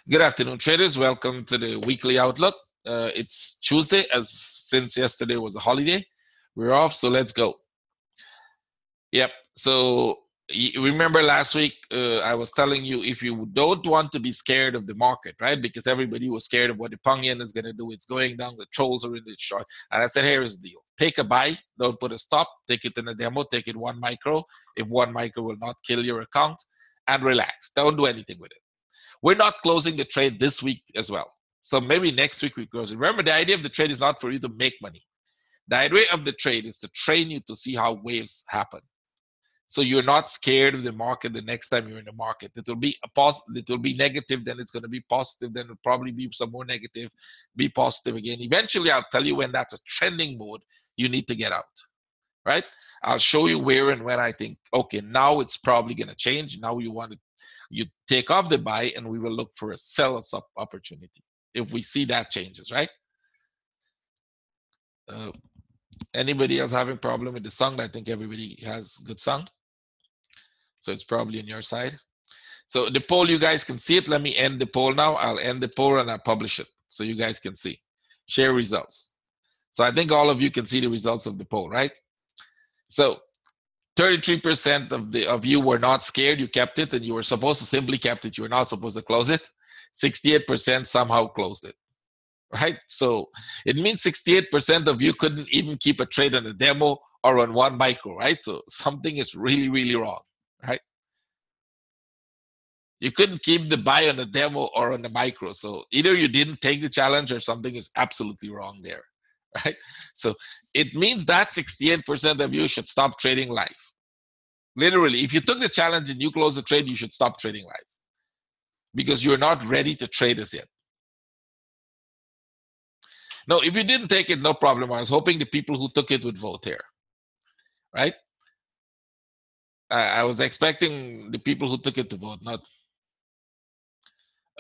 Good afternoon, traders. Welcome to the weekly outlook. It's Tuesday, as since yesterday was a holiday. We're off, so let's go. Yep. So you remember last week I was telling you, if you don't want to be scared of the market, right? Because everybody was scared of what the Pang Yen is going to do. It's going down. The trolls are in the short. And I said, here's the deal: take a buy, don't put a stop. Take it in a demo. Take it 1 micro. If 1 micro will not kill your account, and relax. Don't do anything with it. We're not closing the trade this week as well. So maybe next week we close it. Remember, the idea of the trade is not for you to make money. The idea of the trade is to train you to see how waves happen. So you're not scared of the market the next time you're in the market. It will be a positive, it will be negative, then it's going to be positive, then it'll probably be some more negative, be positive again. Eventually, I'll tell you when that's a trending mode, you need to get out, right? I'll show you where and when I think, okay, now it's probably going to change. Now you take off the buy, and we will look for a sell opportunity if we see that changes, right? Anybody else having problem with the sound? I think everybody has good sound, so it's probably on your side. So the poll, you guys can see it. Let me end the poll now. I'll end the poll and I'll publish it so you guys can see. Share results. So I think all of you can see the results of the poll, right? So 33% of you were not scared. You kept it, and you were supposed to simply kept it. You were not supposed to close it. 68% somehow closed it, right? So it means 68% of you couldn't even keep a trade on a demo or on 1 micro, right? So something is really, really wrong, right? You couldn't keep the buy on a demo or on the micro. So either you didn't take the challenge or something is absolutely wrong there, right? So it means that 68% of you should stop trading live. Literally, if you took the challenge and you close the trade, you should stop trading live because you're not ready to trade as yet. No, if you didn't take it, no problem. I was hoping the people who took it would vote here, right? I was expecting the people who took it to vote, not.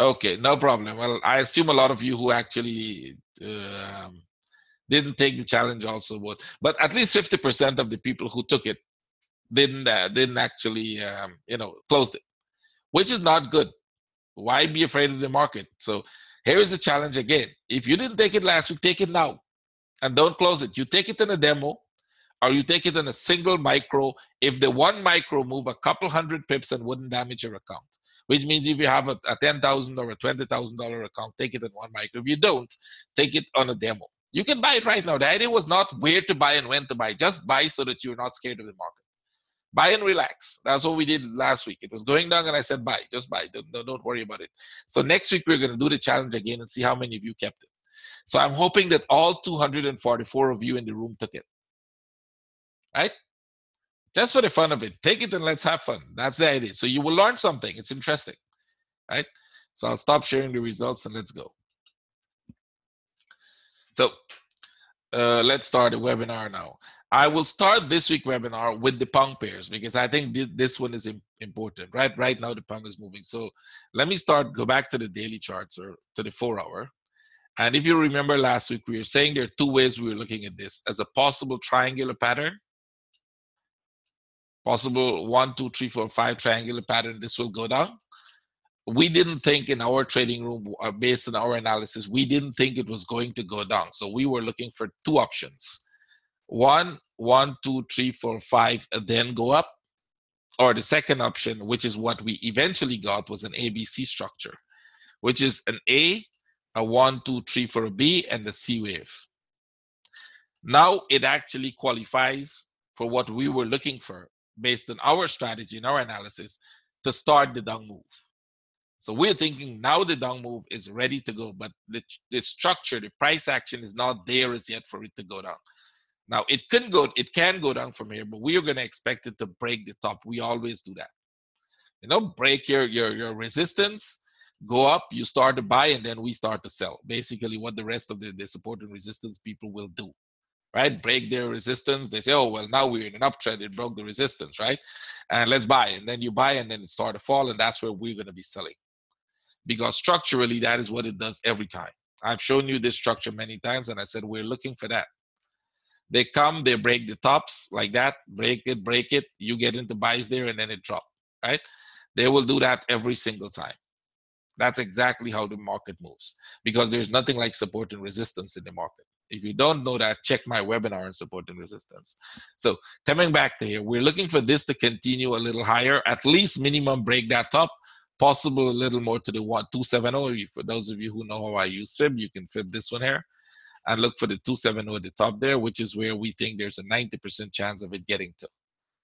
Okay, no problem. Well, I assume a lot of you who actually didn't take the challenge also vote, but at least 50% of the people who took it didn't actually closed it, which is not good. Why be afraid of the market? So here's the challenge again. If you didn't take it last week, take it now and don't close it. You take it in a demo or you take it in a single micro. If the 1 micro move a couple hundred pips and wouldn't damage your account, which means if you have a $10,000 or a $20,000 account, take it in 1 micro. If you don't, take it on a demo. You can buy it right now. The idea was not where to buy and when to buy. Just buy so that you're not scared of the market. Buy and relax. That's what we did last week. It was going down and I said, buy, just buy. Don't worry about it. So next week, we're going to do the challenge again and see how many of you kept it. So I'm hoping that all 244 of you in the room took it, right? Just for the fun of it. Take it and let's have fun. That's the idea. So you will learn something. It's interesting, right? So I'll stop sharing the results and let's go. So let's start the webinar now. I will start this week webinar with the Pang pairs because I think this one is important, right? Right now the Pang is moving. So let me go back to the daily charts or to the 4-hour. And if you remember last week, we were saying there are 2 ways we were looking at this as a possible triangular pattern. Possible 1, 2, 3, 4, 5 triangular pattern. This will go down. We didn't think in our trading room, based on our analysis, we didn't think it was going to go down. So we were looking for 2 options. 1, 1, 2, 3, 4, 5, and then go up. Or the second option, which is what we eventually got, was an ABC structure, which is an A, a 1, 2, 3 for a B, and a C wave. Now it actually qualifies for what we were looking for based on our strategy and our analysis to start the down move. So we're thinking now the down move is ready to go, but the structure, the price action is not there as yet for it to go down. Now it can go down from here, but we are going to expect it to break the top. We always do that. Break your resistance, go up, you start to buy, and then we start to sell. Basically what the rest of the support and resistance people will do, right? Break their resistance. They say, oh, well, now we're in an uptrend. It broke the resistance, right? And let's buy. And then you buy, and then it starts to fall, and that's where we're going to be selling. Because structurally, that is what it does every time. I've shown you this structure many times, and I said we're looking for that. They come, they break the tops like that, break it, you get into buys there, and then it drops, right? They will do that every single time. That's exactly how the market moves, because there's nothing like support and resistance in the market. If you don't know that, check my webinar on support and resistance. So coming back to here, we're looking for this to continue a little higher, at least minimum break that top, possible a little more to the 270. For those of you who know how I use fib, you can fib this one here and look for the 270 at the top there, which is where we think there's a 90% chance of it getting to,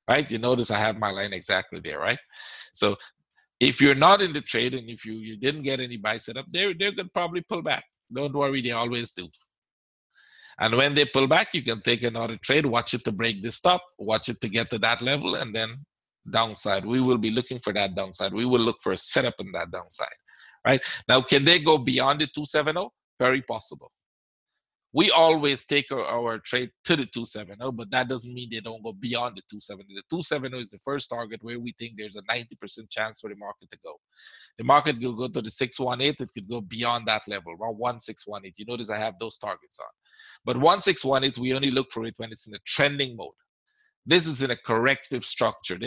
right? You notice I have my line exactly there, right? So if you're not in the trade and if you didn't get any buy setup, they're going to probably pull back. Don't worry, they always do. And when they pull back, you can take another trade, watch it to break this top, watch it to get to that level, and then downside. We will be looking for that downside. We will look for a setup in that downside, right? Now, can they go beyond the 270? Very possible. We always take our trade to the 270, but that doesn't mean they don't go beyond the 270. The 270 is the first target where we think there's a 90% chance for the market to go. The market could go to the 618. It could go beyond that level, around 1618. You notice I have those targets on. But 1618, we only look for it when it's in a trending mode. This is in a corrective structure.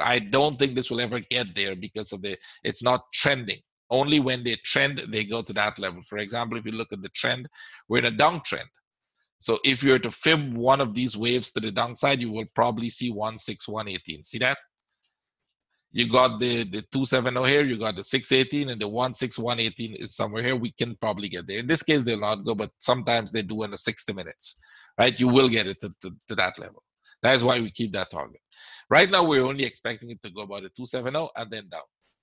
I don't think this will ever get there because of it's not trending. Only when they trend, they go to that level. For example, if you look at the trend, we're in a downtrend. So if you're to fib one of these waves to the downside, you will probably see 16118. See that? You got the 270 here, you got the 618, and the 16118 is somewhere here. We can probably get there. In this case, they'll not go, but sometimes they do in the 60 minutes, right? You will get it to that level. That is why we keep that target. Right now, we're only expecting it to go about a 270 and then down.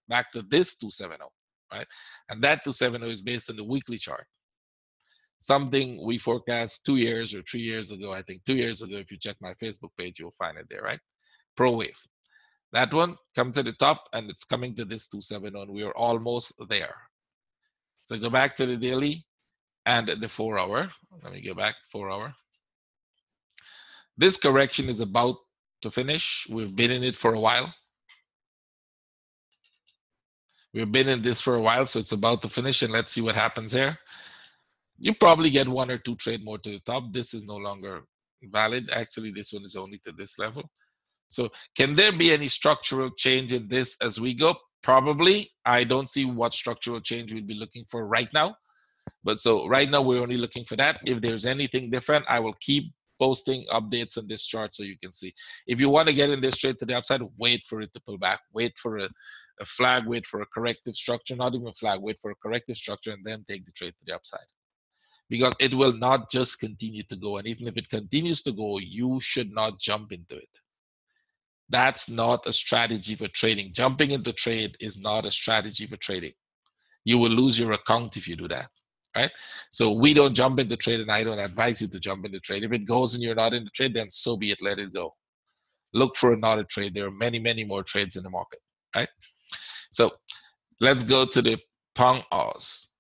Back to this 270, right? And that 270 is based on the weekly chart. Something we forecast 2 years or 3 years ago. I think 2 years ago, if you check my Facebook page, you'll find it there, right? Pro wave. That one comes to the top and it's coming to this 270 and we are almost there. So go back to the daily and the 4 hour. Let me go back 4 hour. This correction is about to finish. We've been in it for a while. We've been in this for a while, so it's about to finish, and let's see what happens here. You probably get 1 or 2 trade more to the top. This is no longer valid. Actually, this one is only to this level. So can there be any structural change in this as we go? Probably. I don't see what structural change we'd be looking for right now. But so right now, we're only looking for that. If there's anything different, I will keep posting updates on this chart so you can see. If you want to get in this trade to the upside, wait for it to pull back. Wait for a flag, wait for a corrective structure, not even a flag, wait for a corrective structure, and then take the trade to the upside. Because it will not just continue to go. And even if it continues to go, you should not jump into it. That's not a strategy for trading. Jumping into trade is not a strategy for trading. You will lose your account if you do that, right? So we don't jump into trade, and I don't advise you to jump into trade. If it goes and you're not in the trade, then so be it, let it go. Look for another trade. There are many, many more trades in the market, right? So let's go to the Pound Aus.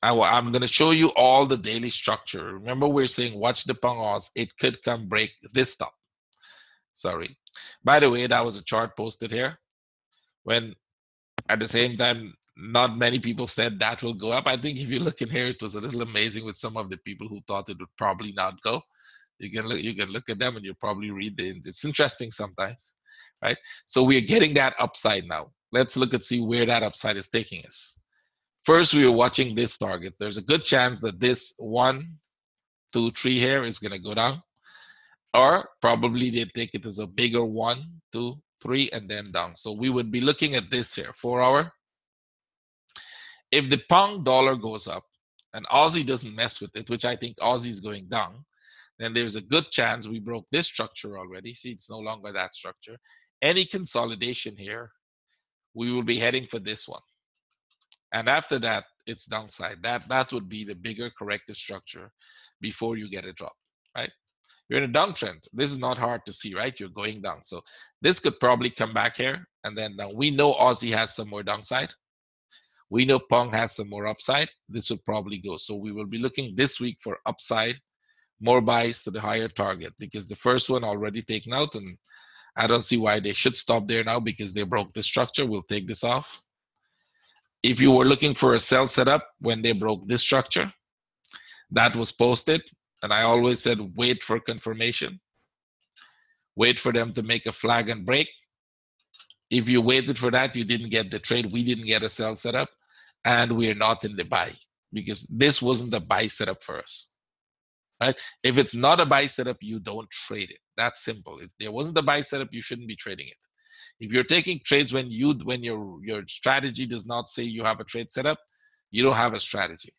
I'm going to show you all the daily structure. Remember, we're saying watch the Pound Aus. It could come break this top. Sorry. By the way, that was a chart posted here when at the same time, not many people said that will go up. I think if you look in here, it was a little amazing with some of the people who thought it would probably not go. You can look at them and you'll probably read it's interesting sometimes, right? So we're getting that upside now. Let's look and see where that upside is taking us. First, we are watching this target. There's a good chance that this 1, 2, 3 here is going to go down. Or probably they take it as a bigger 1, 2, 3, and then down. So we would be looking at this here, 4 hour. If the pound dollar goes up and Aussie doesn't mess with it, which I think Aussie is going down, then there's a good chance we broke this structure already. See, it's no longer that structure. Any consolidation here, we will be heading for this one. And after that, it's downside. That would be the bigger corrective structure before you get a drop, right? You're in a downtrend. This is not hard to see, right? You're going down. So this could probably come back here. And then now we know Aussie has some more downside. We know Pound has some more upside. This will probably go. So we will be looking this week for upside, more buys to the higher target, because the first one already taken out. And I don't see why they should stop there now because they broke the structure. We'll take this off. If you were looking for a sell setup when they broke this structure, that was posted. And I always said, wait for confirmation. Wait for them to make a flag and break. If you waited for that, you didn't get the trade. We didn't get a sell setup. and we're not in the buy because this wasn't a buy setup for us, right? If it's not a buy setup, you don't trade it. That's simple. If there wasn't a buy setup, you shouldn't be trading it. If you're taking trades when your strategy does not say you have a trade setup, you don't have a strategy.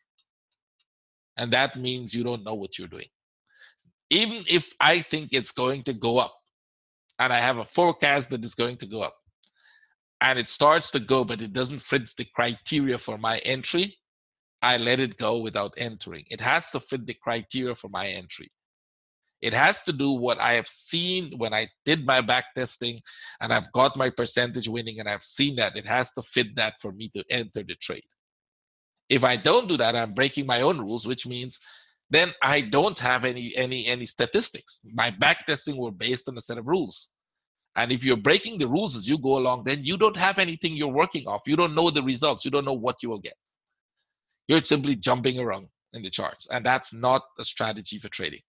And that means you don't know what you're doing. Even if I think it's going to go up and I have a forecast that it's going to go up and it starts to go, but it doesn't fit the criteria for my entry, I let it go without entering. It has to fit the criteria for my entry. It has to do what I have seen when I did my back testing and I've got my percentage winning and I've seen that. It has to fit that for me to enter the trade. If I don't do that, I'm breaking my own rules, which means then I don't have any statistics. My back testing were based on a set of rules. And if you're breaking the rules as you go along, then you don't have anything you're working off. You don't know the results. You don't know what you will get. You're simply jumping around in the charts. And that's not a strategy for trading,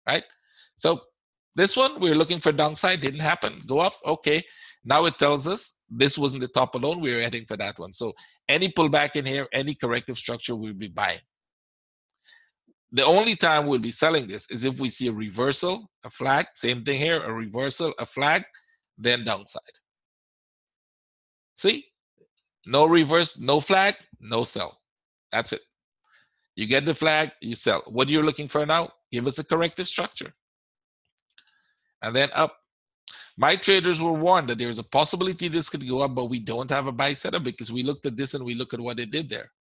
right? So this one, we're looking for downside, didn't happen. Go up, okay. Now it tells us this wasn't the top alone, we're heading for that one. So any pullback in here, any corrective structure, we'll be buying. The only time we'll be selling this is if we see a reversal, a flag, same thing here, a reversal, a flag, then downside. See? No reverse, no flag, no sell. That's it. You get the flag, you sell. What you're looking for now, give us a corrective structure. And then up. My traders were warned that there's a possibility this could go up, but we don't have a buy setup because we looked at this and we look at what it did there.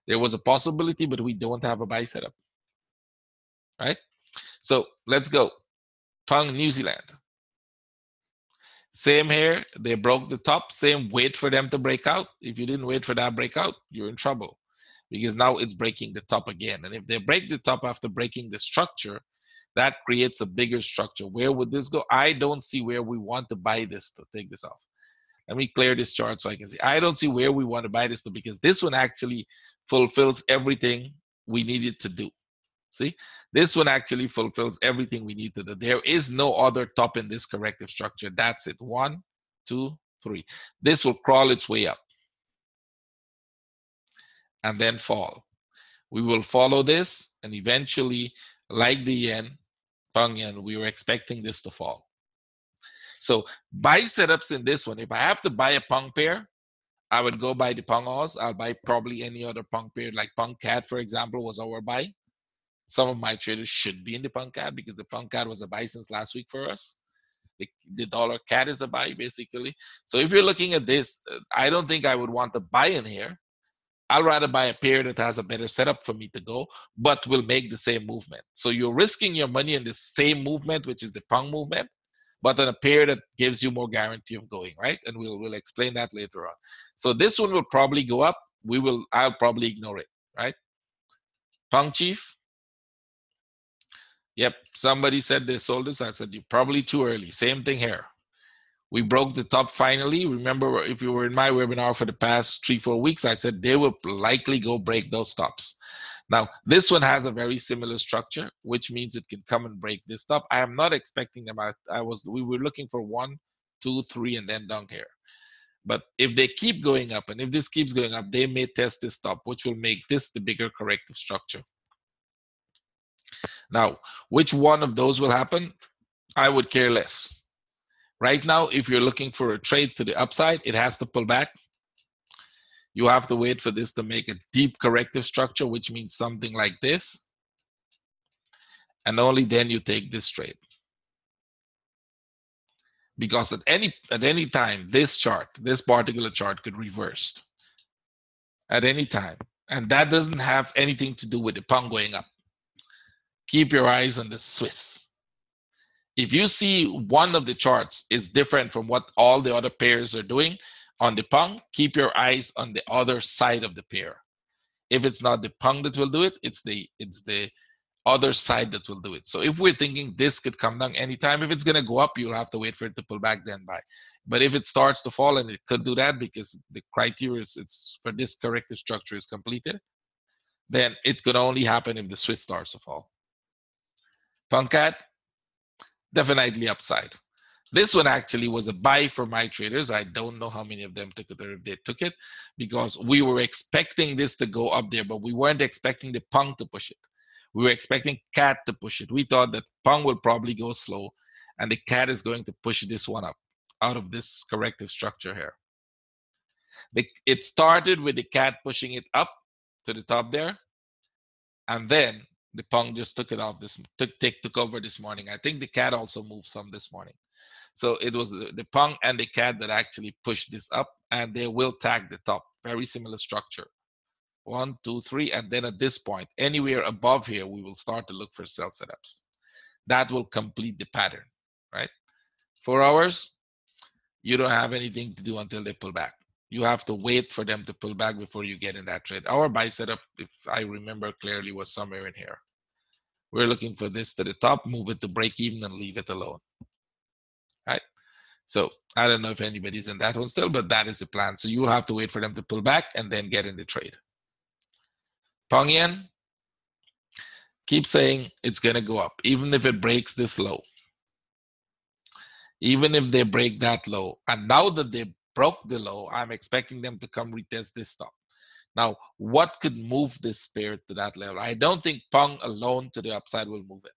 There was a possibility, but we don't have a buy setup. Right? So let's go. Pound New Zealand. Same here. They broke the top. Same, wait for them to break out. If you didn't wait for that breakout, you're in trouble because now it's breaking the top again. And if they break the top after breaking the structure, that creates a bigger structure. Where would this go? I don't see where we want to buy this to take this off. Let me clear this chart so I can see. I don't see where we want to buy this to because this one actually fulfills everything we needed to do. See, this one actually fulfills everything we need to do. There is no other top in this corrective structure. That's it. 1, 2, 3. This will crawl its way up and then fall. We will follow this and eventually, like the yen, pound yen, we were expecting this to fall. So buy setups in this one. If I have to buy a pound pair, I would go buy the pound Aus. I'll buy probably any other pound pair, like pound CAD, for example, was our buy. Some of my traders should be in the pound CAD because the pound CAD was a buy since last week for us. The dollar CAD is a buy, basically. So if you're looking at this, I don't think I would want to buy in here. I'll rather buy a pair that has a better setup for me to go, but will make the same movement. So you're risking your money in the same movement, which is the pound movement, but on a pair that gives you more guarantee of going, right? And we'll explain that later on. So this one will probably go up. I'll probably ignore it, right? Pound Chief. Yep, somebody said they sold this. I said, you're probably too early. Same thing here. We broke the top finally. Remember, if you were in my webinar for the past 3-4 weeks, I said they will likely go break those tops. Now, this one has a very similar structure, which means it can come and break this top. I am not expecting them. We were looking for 1, 2, 3, and then down here. But if they keep going up, and if this keeps going up, they may test this top, which will make this the bigger corrective structure. Now, which one of those will happen? I would care less. Right now, if you're looking for a trade to the upside, it has to pull back. You have to wait for this to make a deep corrective structure, which means something like this. And only then you take this trade. Because at any time, this particular chart could reverse at any time. And that doesn't have anything to do with the pound going up. Keep your eyes on the Swiss. If you see one of the charts is different from what all the other pairs are doing on the pound, keep your eyes on the other side of the pair. If it's not the pound that will do it, it's the other side that will do it. So if we're thinking this could come down anytime, if it's going to go up, you'll have to wait for it to pull back, then buy. But if it starts to fall, and it could do that because the criteria is for this corrective structure is completed, then it could only happen if the Swiss starts to fall. Pound CAD, definitely upside. This one actually was a buy for my traders. I don't know how many of them took it or if they took it, because we were expecting this to go up there, but we weren't expecting the Pong to push it. We were expecting CAD to push it. We thought that Pong will probably go slow and the CAD is going to push this one up out of this corrective structure here. It started with the CAD pushing it up to the top there, and then the Pong just took it off took over this morning. I think the CAD also moved some this morning. So it was the Pong and the CAD that actually pushed this up, and they will tag the top. Very similar structure. 1, 2, 3, and then at this point, anywhere above here, we will start to look for sell setups. That will complete the pattern, right? 4 hours, you don't have anything to do until they pull back. You have to wait for them to pull back before you get in that trade. Our buy setup, if I remember clearly, was somewhere in here. We're looking for this to the top, move it to break even and leave it alone. Right? So I don't know if anybody's in that one still, but that is the plan. So you will have to wait for them to pull back and then get in the trade. Pong Yen, keep saying it's going to go up, even if it breaks this low. Even if they break that low. And now that they broke the low, I'm expecting them to come retest this stop. Now, what could move this pair to that level? I don't think Pong alone to the upside will move it.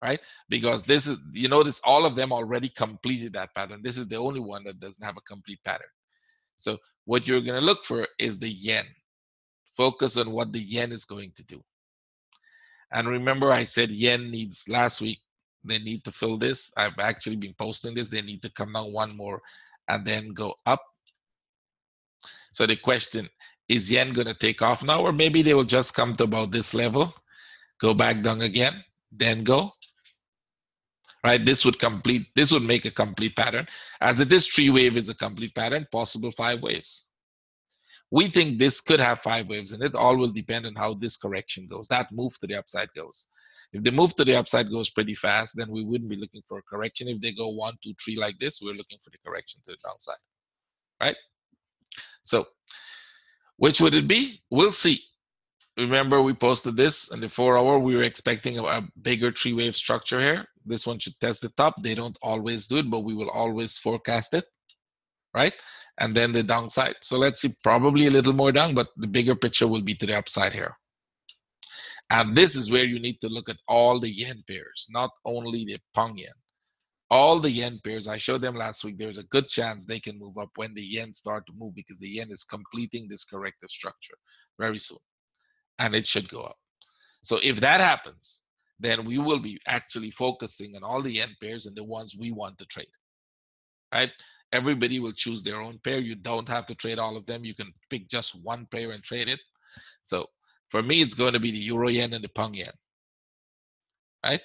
Right? Because this is, you notice all of them already completed that pattern. This is the only one that doesn't have a complete pattern. So what you're going to look for is the yen. Focus on what the yen is going to do. And remember, I said yen needs, last week, they need to fill this. I've actually been posting this. They need to come down one more and then go up. So the question, is yen going to take off now? Or maybe they will just come to about this level, go back down again, then go. Right, this would make a complete pattern. As it is, 3 wave is a complete pattern, possible 5 waves. We think this could have 5 waves, and it all will depend on how this correction goes, that move to the upside goes. If the move to the upside goes pretty fast, then we wouldn't be looking for a correction. If they go 1, 2, 3 like this, we're looking for the correction to the downside, right? So which would it be? We'll see. Remember, we posted this in the 4 hour. We were expecting a bigger 3 wave structure here. This one should test the top. They don't always do it, but we will always forecast it, right? And then the downside. So let's see, probably a little more down, but the bigger picture will be to the upside here. And this is where you need to look at all the yen pairs, not only the Pong yen. All the yen pairs, I showed them last week, there's a good chance they can move up when the yen start to move, because the yen is completing this corrective structure very soon. And it should go up. So if that happens, then we will be actually focusing on all the yen pairs and the ones we want to trade, right? Everybody will choose their own pair. You don't have to trade all of them. You can pick just one pair and trade it. So for me, it's going to be the euro yen and the Pong yen, right?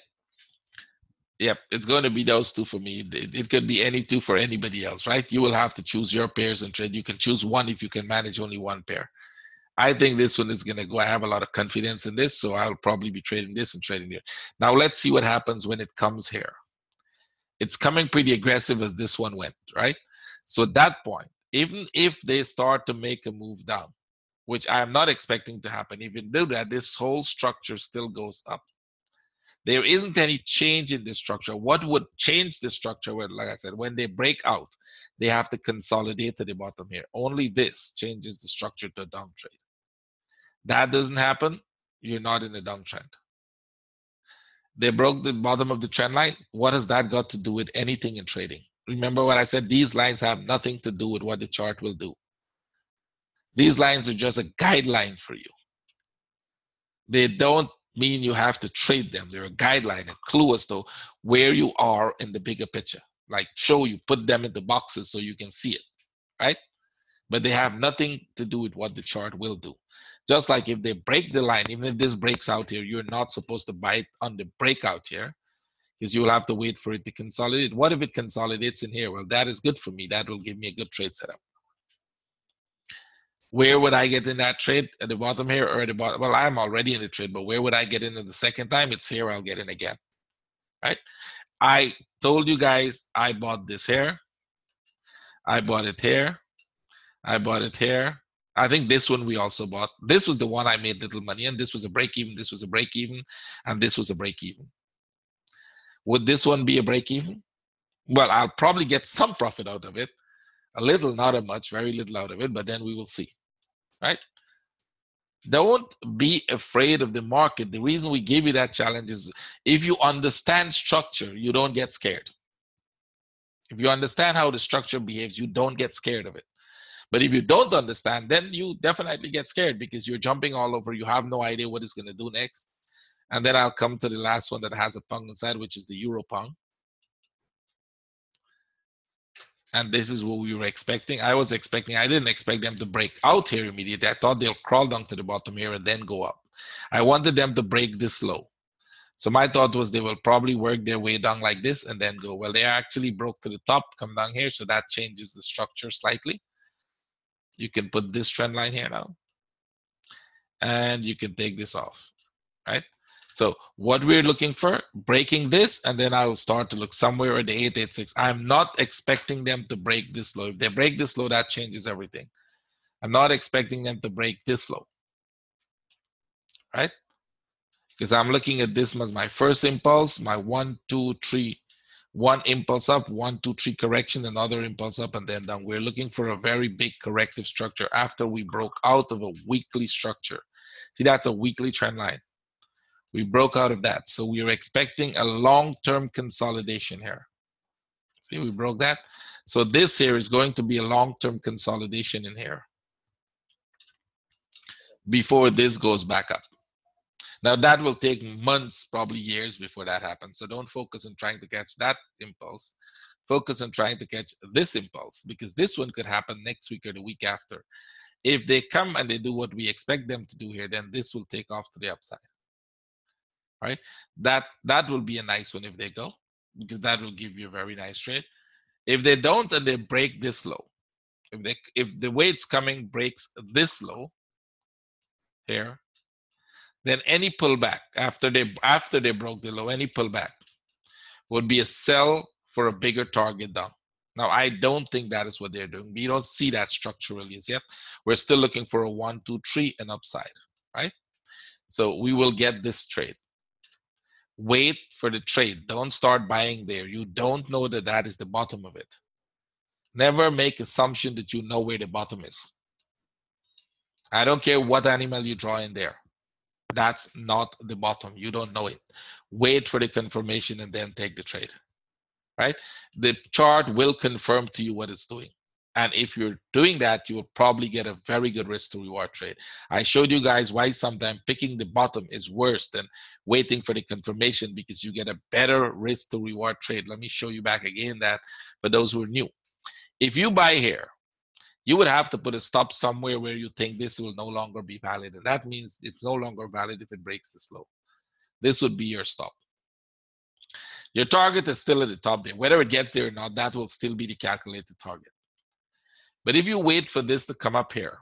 Yep, it's going to be those two for me. It could be any two for anybody else, right? You will have to choose your pairs and trade. You can choose one if you can manage only one pair. I think this one is going to go. I have a lot of confidence in this, so I'll probably be trading this and trading here. Now, let's see what happens when it comes here. It's coming pretty aggressive as this one went, right? So at that point, even if they start to make a move down, which I am not expecting to happen, even though that this whole structure still goes up. There isn't any change in this structure. What would change the structure? Where, like I said, when they break out, they have to consolidate to the bottom here. Only this changes the structure to a downtrend. That doesn't happen, you're not in a downtrend. They broke the bottom of the trend line. What has that got to do with anything in trading? Remember what I said, these lines have nothing to do with what the chart will do. These lines are just a guideline for you. They don't mean you have to trade them. They're a guideline, a clue as to where you are in the bigger picture. Like show you, put them into boxes so you can see it, right? But they have nothing to do with what the chart will do. Just like if they break the line, even if this breaks out here, you're not supposed to buy it on the breakout here, because you will have to wait for it to consolidate. What if it consolidates in here? Well, that is good for me. That will give me a good trade setup. Where would I get in that trade? At the bottom here or at the bottom? Well, I'm already in the trade, but where would I get in the second time? It's here. I'll get in again, right? I told you guys I bought this here. I bought it here. I bought it here. I think this one we also bought. This was the one I made little money in. This was a break even. This was a break even. And this was a break even. Would this one be a break even? Well, I'll probably get some profit out of it. A little, not a much, very little out of it, but then we will see, right? Don't be afraid of the market. The reason we give you that challenge is if you understand structure, you don't get scared. If you understand how the structure behaves, you don't get scared of it. But if you don't understand, then you definitely get scared because you're jumping all over. You have no idea what it's going to do next. And then I'll come to the last one that has a pung inside, which is the euro pung. And this is what we were expecting. I didn't expect them to break out here immediately. I thought they'll crawl down to the bottom here and then go up. I wanted them to break this low. So my thought was they will probably work their way down like this and then go. Well, they actually broke to the top, come down here. So that changes the structure slightly. You can put this trend line here now. And you can take this off, right? So what we're looking for, breaking this, and then I will start to look somewhere at the 886. I'm not expecting them to break this low. If they break this low, that changes everything. I'm not expecting them to break this low, right? Because I'm looking at this as my first impulse, my 1, 2, 3, one impulse up, 1, 2, 3 correction, another impulse up, and then down. We're looking for a very big corrective structure after we broke out of a weekly structure. See, that's a weekly trend line. We broke out of that. So we are expecting a long-term consolidation here. See, we broke that. So this here is going to be a long-term consolidation in here before this goes back up. Now that will take months, probably years before that happens. So don't focus on trying to catch that impulse. Focus on trying to catch this impulse because this one could happen next week or the week after. If they come and they do what we expect them to do here, then this will take off to the upside. Right? That will be a nice one if they go, because that will give you a very nice trade. If they don't and they break this low, if the way it's coming breaks this low here, then any pullback after they broke the low, any pullback would be a sell for a bigger target down. Now I don't think that is what they're doing. We don't see that structurally as yet. We're still looking for a 1, 2, 3 and upside, right? So we will get this trade. Wait for the trade. Don't start buying there. You don't know that that is the bottom of it. Never make assumption that you know where the bottom is. I don't care what animal you draw in there. That's not the bottom. You don't know it. Wait for the confirmation and then take the trade, right? The chart will confirm to you what it's doing. And if you're doing that, you will probably get a very good risk to reward trade. I showed you guys why sometimes picking the bottom is worse than waiting for the confirmation, because you get a better risk to reward trade. Let me show you back again that for those who are new. If you buy here, you would have to put a stop somewhere where you think this will no longer be valid. And that means it's no longer valid if it breaks this low. This would be your stop. Your target is still at the top there. Whether it gets there or not, that will still be the calculated target. But if you wait for this to come up here,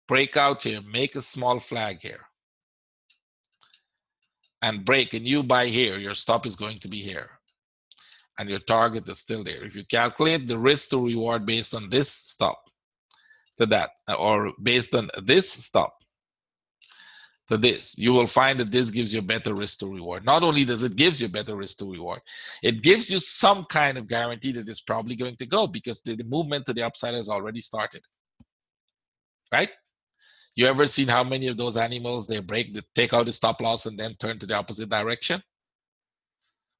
break out here, make a small flag here, and break, and you buy here, your stop is going to be here. And your target is still there. If you calculate the risk to reward based on this stop to that, or based on this stop to this, you will find that this gives you a better risk to reward. Not only does it give you a better risk to reward, it gives you some kind of guarantee that it's probably going to go, because the movement to the upside has already started, right? You ever seen how many of those animals, they take out the stop loss and then turn to the opposite direction?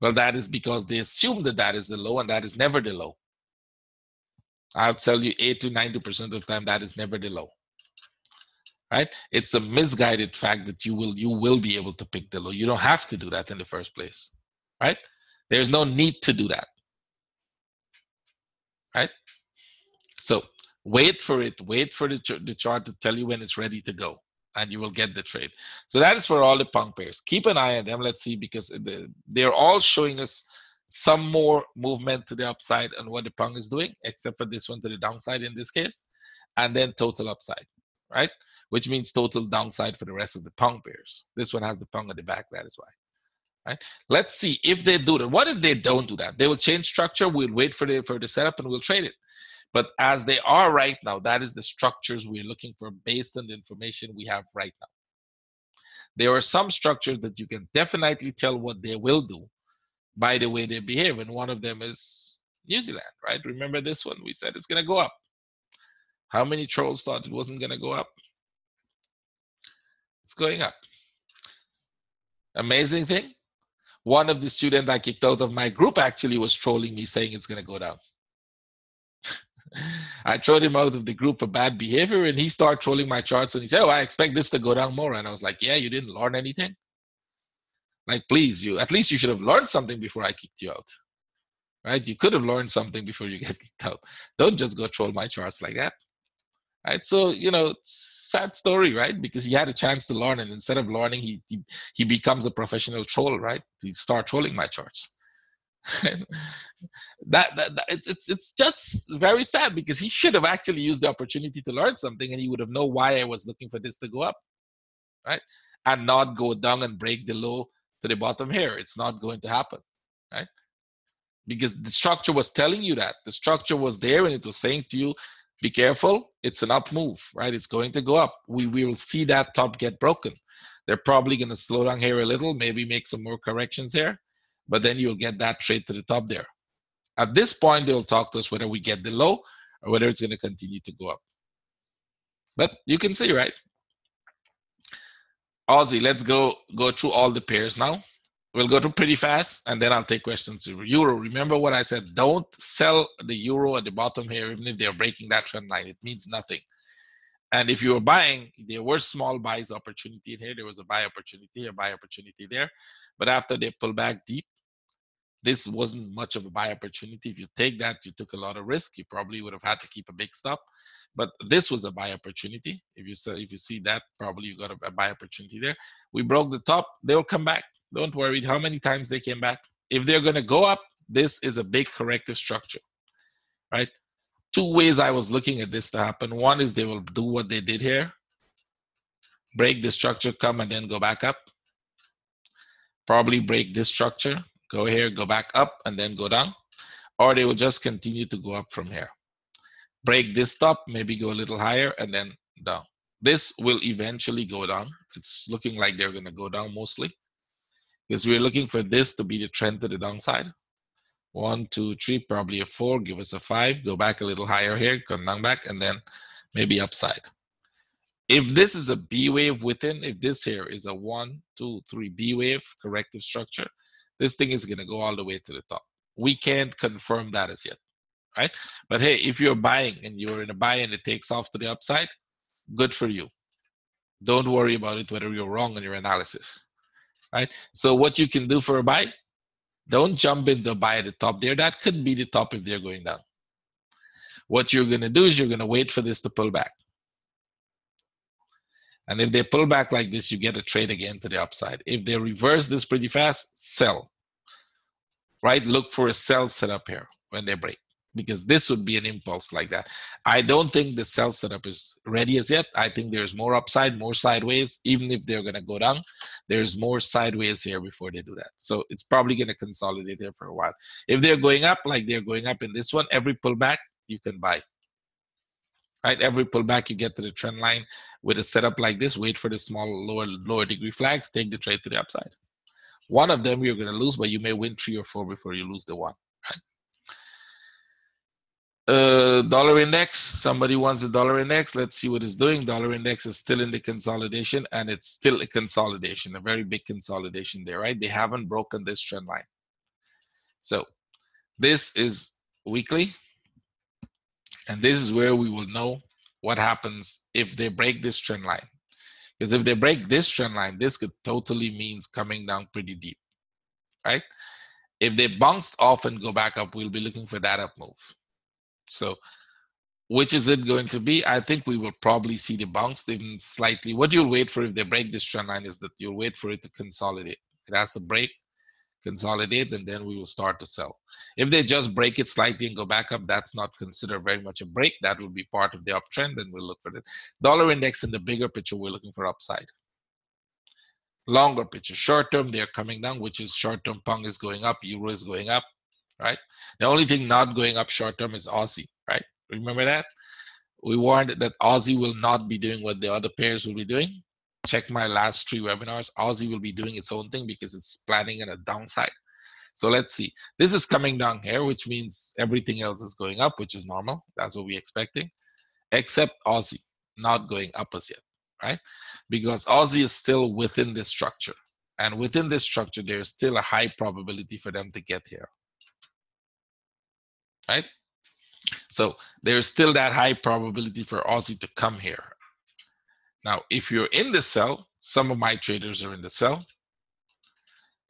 Well, that is because they assume that that is the low, and that is never the low. I'll tell you 80 to 90% of the time that is never the low. Right? It's a misguided fact that you will be able to pick the low. You don't have to do that in the first place, right? There's no need to do that, right? So wait for it. Wait for the chart to tell you when it's ready to go, and you will get the trade. So that is for all the punk pairs. Keep an eye on them. Let's see, because they're all showing us some more movement to the upside on what the punk is doing, except for this one to the downside in this case, and then total upside, right? Which means total downside for the rest of the punk pairs. This one has the punk at the back, that is why. Right? Let's see if they do that. What if they don't do that? They will change structure. We'll wait for the setup and we'll trade it. But as they are right now, that is the structures we're looking for based on the information we have right now. There are some structures that you can definitely tell what they will do by the way they behave, and one of them is New Zealand, right? Remember this one? We said it's going to go up. How many trolls thought it wasn't going to go up? It's going up. Amazing thing. One of the students I kicked out of my group actually was trolling me, saying it's going to go down. I threw him out of the group for bad behavior, and he started trolling my charts, and he said, oh, I expect this to go down more. And I was like, yeah, you didn't learn anything. Like, please, at least you should have learned something before I kicked you out, right? You could have learned something before you get kicked out. Don't just go troll my charts like that, right? So, sad story, right? Because he had a chance to learn, and instead of learning, he becomes a professional troll, right? He start trolling my charts. It's just very sad, because he should have actually used the opportunity to learn something, and he would have known why I was looking for this to go up, right? And not go down and break the low to the bottom here. It's not going to happen, right? Because the structure was telling you that. The structure was there, and it was saying to you, be careful, it's an up move, right? It's going to go up. We will see that top get broken. They're probably going to slow down here a little, maybe make some more corrections here, but then you'll get that trade to the top there. At this point, they'll talk to us whether we get the low or whether it's going to continue to go up. But you can see, right? Aussie, let's go through all the pairs now. We'll go through pretty fast, and then I'll take questions. Euro, remember what I said. Don't sell the euro at the bottom here, even if they're breaking that trend line. It means nothing. And if you were buying, there were small buys opportunity here. There was a buy opportunity there. But after they pull back deep, this wasn't much of a buy opportunity. If you take that, you took a lot of risk. You probably would have had to keep a big stop. But this was a buy opportunity. If you see that, probably you got a buy opportunity there. We broke the top. They'll come back. Don't worry how many times they came back. If they're going to go up, this is a big corrective structure, right? Two ways I was looking at this to happen. One is they will do what they did here, break the structure, come and then go back up. Probably break this structure, go here, go back up, and then go down. Or they will just continue to go up from here. Break this top, maybe go a little higher, and then down. This will eventually go down. It's looking like they're going to go down mostly, because we're looking for this to be the trend to the downside. 1, 2, 3, probably a 4, give us a 5, go back a little higher here, come down back, and then maybe upside. If this is a B wave within, if this here is a 1, 2, 3 B wave corrective structure, this thing is going to go all the way to the top. We can't confirm that as yet, right? But hey, if you're buying and you're in a buy and it takes off to the upside, good for you. Don't worry about it whether you're wrong in your analysis, right? So what you can do for a buy, don't jump in the buy at the top there. That could be the top if they're going down. What you're going to do is you're going to wait for this to pull back. And if they pull back like this, you get a trade again to the upside. If they reverse this pretty fast, sell, right? Look for a sell setup here when they break, because this would be an impulse like that. I don't think the sell setup is ready as yet. I think there's more upside, more sideways. Even if they're going to go down, there's more sideways here before they do that. So it's probably going to consolidate here for a while. If they're going up like they're going up in this one, every pullback you can buy, right? Every pullback you get to the trend line with a setup like this, wait for the small lower degree flags, take the trade to the upside. One of them you're going to lose, but you may win 3 or 4 before you lose the one, right? Dollar index, somebody wants the dollar index. Let's see what it's doing. Dollar index is still in the consolidation, and it's still a consolidation, a very big consolidation there, right? They haven't broken this trend line. So this is weekly, and this is where we will know what happens if they break this trend line. Because if they break this trend line, this could totally means coming down pretty deep, right? If they bounced off and go back up, we'll be looking for that up move. So which is it going to be? I think we will probably see the bounce even slightly. What you'll wait for if they break this trend line is that you'll wait for it to consolidate. It has to break, consolidate, and then we will start to sell. If they just break it slightly and go back up, that's not considered very much a break. That will be part of the uptrend, and we'll look for it. Dollar index in the bigger picture, we're looking for upside. Longer picture, short term, they're coming down, which is short term pound is going up, euro is going up, right? The only thing not going up short term is Aussie, right? Remember that? We warned that Aussie will not be doing what the other pairs will be doing. Check my last 3 webinars. Aussie will be doing its own thing because it's planning on a downside. So let's see. This is coming down here, which means everything else is going up, which is normal. That's what we're expecting, except Aussie not going up as yet, right? Because Aussie is still within this structure. And within this structure, there's still a high probability for them to get here, right? So there's still that high probability for Aussie to come here. Now, if you're in the sell, some of my traders are in the sell.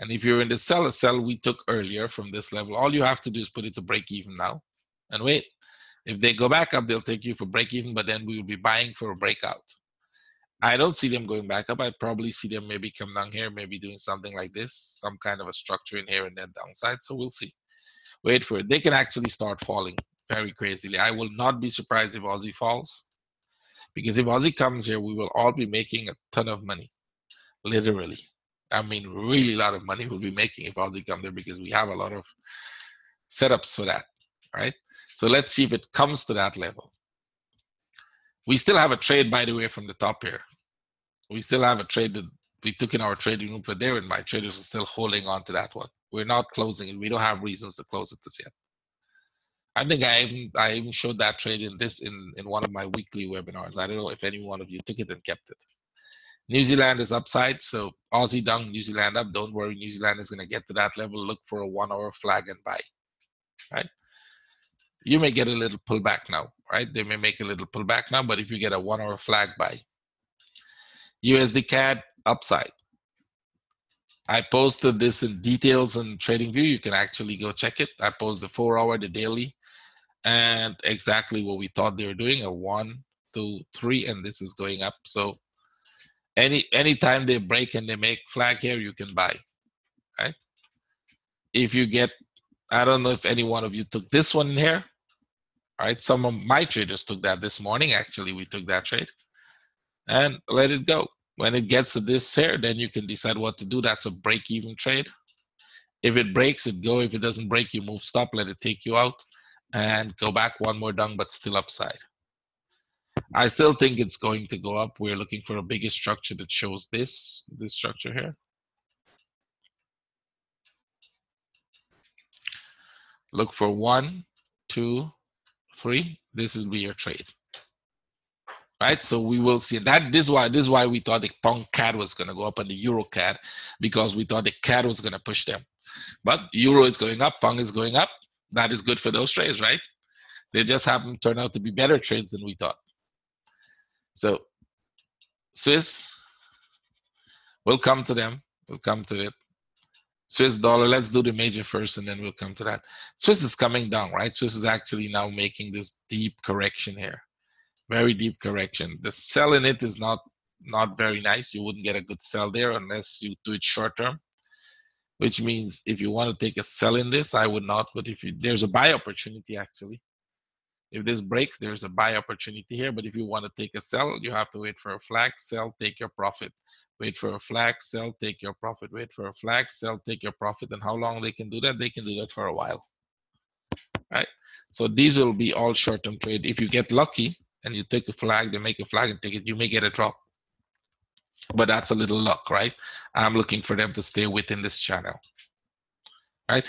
And if you're in the sell, a sell we took earlier from this level, all you have to do is put it to break even now and wait. If they go back up, they'll take you for break even, but then we will be buying for a breakout. I don't see them going back up. I'd probably see them maybe come down here, maybe doing something like this, some kind of a structure in here and then downside. So we'll see. Wait for it. They can actually start falling very crazily. I will not be surprised if Aussie falls, because if Aussie comes here, we will all be making a ton of money, literally. I mean, really a lot of money we'll be making if Aussie comes there, because we have a lot of setups for that, right? So let's see if it comes to that level. We still have a trade, by the way, from the top here. We still have a trade that we took in our trading room for there, and my traders are still holding on to that one. We're not closing it. We don't have reasons to close it this yet. I think I even showed that trade in one of my weekly webinars. I don't know if any one of you took it and kept it. New Zealand is upside, so Aussie down, New Zealand up. Don't worry, New Zealand is going to get to that level. Look for a 1 hour flag and buy, right? You may get a little pullback now, right? They may make a little pullback now, but if you get a 1 hour flag, buy. USD CAD upside. I posted this in details in TradingView. You can actually go check it. I posted the 4 hour, the daily, and exactly what we thought they were doing, a 1, 2, 3, and this is going up. So anytime they break and they make flag here, you can buy, right? If you get, I don't know if any one of you took this one here, right? Some of my traders took that this morning. Actually, we took that trade and let it go. When it gets to this here, then you can decide what to do. That's a break-even trade. If it breaks, it go. If it doesn't break, you move stop, let it take you out, and go back one more down, but still upside. I still think it's going to go up. We're looking for a bigger structure that shows this structure here. Look for 1, 2, 3. This will be your trade, right? So we will see that. This is why we thought the pound CAD was going to go up and the euro CAD, because we thought the CAD was going to push them. But euro is going up, pound is going up. That is good for those trades, right? They just happen to turn out to be better trades than we thought. So Swiss, we'll come to them. We'll come to it. Swiss dollar, let's do the major first and then we'll come to that. Swiss is coming down, right? Swiss is actually now making this deep correction here. Very deep correction. The sell in it is not very nice. You wouldn't get a good sell there unless you do it short term, which means if you want to take a sell in this, I would not. But if there's a buy opportunity actually. If this breaks, there's a buy opportunity here. But if you want to take a sell, you have to wait for a flag, sell, take your profit. Wait for a flag, sell, take your profit. Wait for a flag, sell, take your profit. And how long they can do that? They can do that for a while, right? So these will be all short-term trade. If you get lucky and you take a flag, they make a flag and take it, you may get a drop. But that's a little luck, right? I'm looking for them to stay within this channel, right?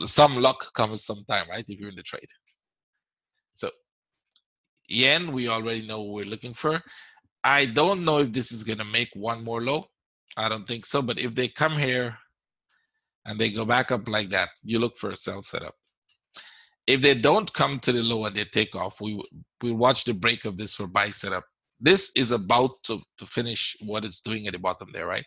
Some luck comes sometime, right? If you're in the trade. So yen, we already know what we're looking for. I don't know if this is going to make one more low. I don't think so. But if they come here and they go back up like that, you look for a sell setup. If they don't come to the low and they take off, we'll watch the break of this for buy setup. This is about to finish what it's doing at the bottom there, right?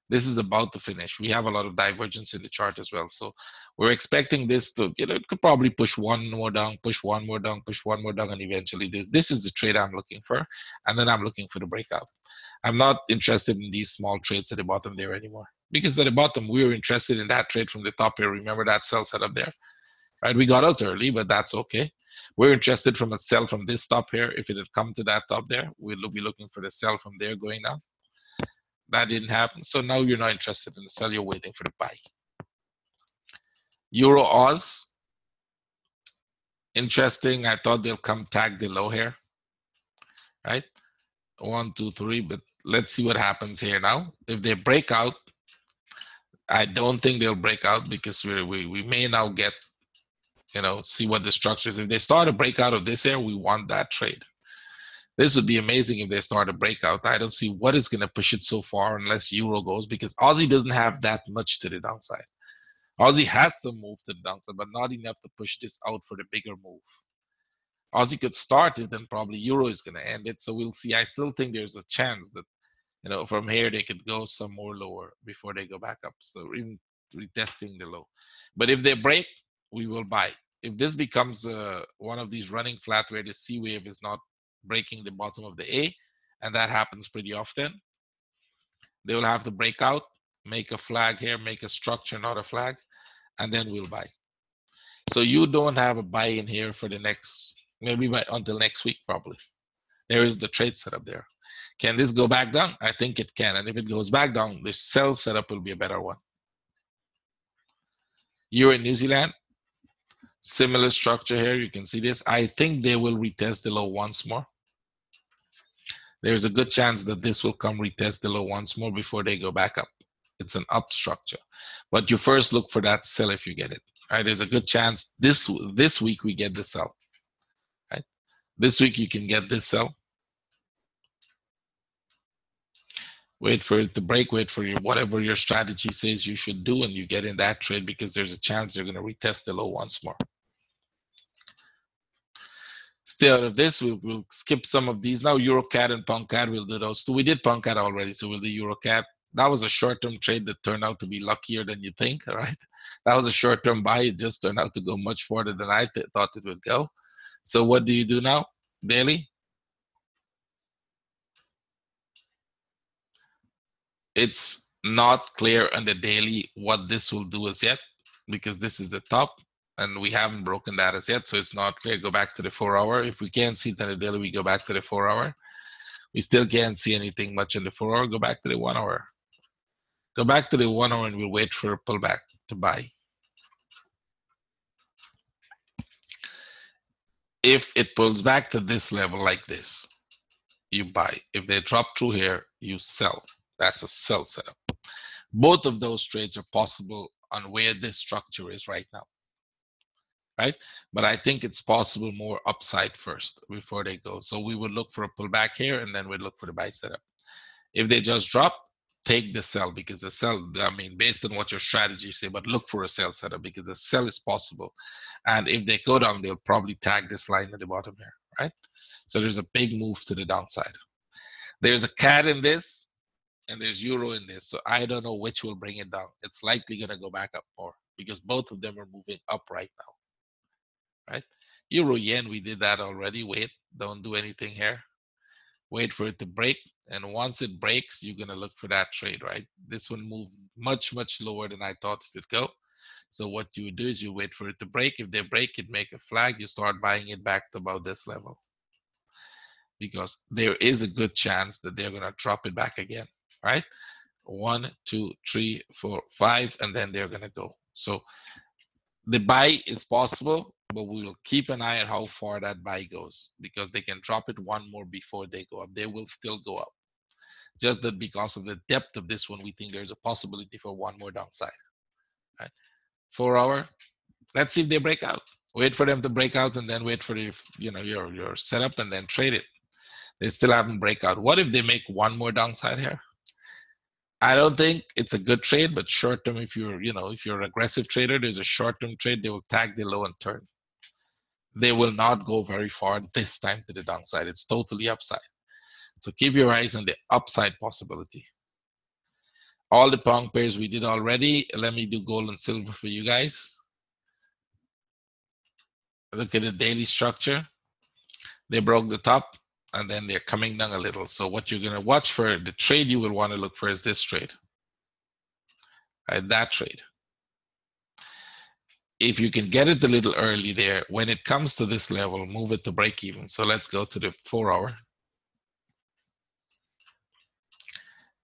This is about to finish. We have a lot of divergence in the chart as well. So we're expecting this to, it could probably push one more down, push one more down, push one more down, and eventually this is the trade I'm looking for. And then I'm looking for the breakout. I'm not interested in these small trades at the bottom there anymore. Because at the bottom, we were interested in that trade from the top here. Remember that sell setup there? Right? We got out early, but that's okay. We're interested from a sell from this top here. If it had come to that top there, we'll be looking for the sell from there going down. That didn't happen. So now you're not interested in the sell, you're waiting for the buy. Euro Oz. Interesting. I thought they'll come tag the low here. Right? 1, 2, 3. But let's see what happens here now. If they break out, I don't think they'll break out because we may now get, see what the structure is. If they start a breakout of this here, we want that trade. This would be amazing if they start a breakout. I don't see what is going to push it so far unless Euro goes, because Aussie doesn't have that much to the downside. Aussie has some move to the downside, but not enough to push this out for the bigger move. Aussie could start it and probably Euro is going to end it. So we'll see. I still think there's a chance that, from here they could go some more lower before they go back up. So even retesting the low. But if they break, we will buy. If this becomes one of these running flat where the C wave is not breaking the bottom of the A, and that happens pretty often, they will have to break out, make a flag here, make a structure, not a flag, and then we'll buy. So you don't have a buy in here for the next, maybe until next week probably. There is the trade setup there. Can this go back down? I think it can. And if it goes back down, the sell setup will be a better one. Euro in New Zealand, similar structure here. You can see this. I think they will retest the low once more. There's a good chance that this will come retest the low once more before they go back up. It's an up structure. But you first look for that sell if you get it. All right, there's a good chance this week we get the sell. Right? This week you can get this sell. Wait for it to break, wait for whatever your strategy says you should do, and you get in that trade because there's a chance they're going to retest the low once more. Stay out of this. We'll skip some of these now. Euro CAD and Pound CAD, we'll do those two. We did Pound CAD already, so we'll do Euro CAD. That was a short-term trade that turned out to be luckier than you think, all right? That was a short-term buy. It just turned out to go much farther than I thought it would go. So what do you do now? Daily? It's not clear on the daily what this will do as yet, because this is the top and we haven't broken that as yet, so it's not clear. Go back to the 4 hour. If we can't see it on the daily, we go back to the 4 hour. We still can't see anything much in the 4 hour. Go back to the 1 hour. Go back to the 1 hour and we'll wait for a pullback to buy. If it pulls back to this level like this, you buy. If they drop through here, you sell. That's a sell setup. Both of those trades are possible on where this structure is right now, right? But I think it's possible more upside first before they go. So we would look for a pullback here, and then we'd look for the buy setup. If they just drop, take the sell, because the sell, based on what your strategy say, but look for a sell setup because the sell is possible. And if they go down, they'll probably tag this line at the bottom here, right? So there's a big move to the downside. There's a CAD in this, and there's Euro in this. So I don't know which will bring it down. It's likely going to go back up more because both of them are moving up right now, right? Euro Yen, we did that already. Wait, don't do anything here. Wait for it to break. And once it breaks, you're going to look for that trade, right? This one moved much, much lower than I thought it would go. So what you would do is you wait for it to break. If they break it, make a flag. You start buying it back to about this level, because there is a good chance that they're going to drop it back again, right? 1, 2, 3, 4, 5, and then they're going to go. So the buy is possible, but we will keep an eye on how far that buy goes, because they can drop it one more before they go up. They will still go up. Just that because of the depth of this one, we think there's a possibility for one more downside. Right? 4 hour. Let's see if they break out. Wait for them to break out, and then wait for the, your setup, and then trade it. They still haven't break out. What if they make one more downside here? I don't think it's a good trade, but short term, if you're an aggressive trader, there's a short term trade. They will tag the low and turn. They will not go very far this time to the downside. It's totally upside. So keep your eyes on the upside possibility. All the pound pairs we did already. Let me do gold and silver for you guys. Look at the daily structure. They broke the top, and then they're coming down a little. So what you're going to watch for, the trade you will want to look for is this trade. Right, that trade. If you can get it a little early there, when it comes to this level, move it to break even. So let's go to the 4 hour.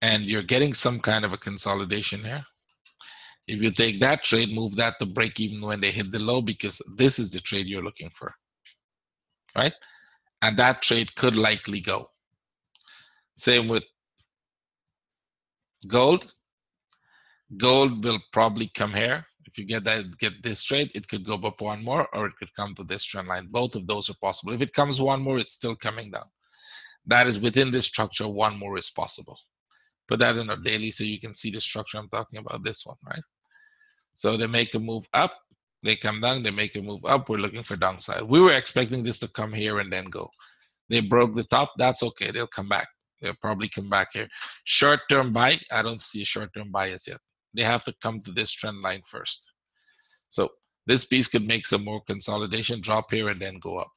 And you're getting some kind of a consolidation here. If you take that trade, move that to break even when they hit the low, because this is the trade you're looking for, right? And that trade could likely go. Same with gold. Gold will probably come here. If you get this trade, it could go up one more, or it could come to this trend line. Both of those are possible. If it comes one more, it's still coming down. That is within this structure, one more is possible. Put that in our daily so you can see the structure I'm talking about, this one, right? So they make a move up, they come down, they make a move up, we're looking for downside. We were expecting this to come here and then go. They broke the top, that's okay, they'll come back. They'll probably come back here. Short-term buy, I don't see a short-term bias yet. They have to come to this trend line first. So this piece could make some more consolidation, drop here and then go up.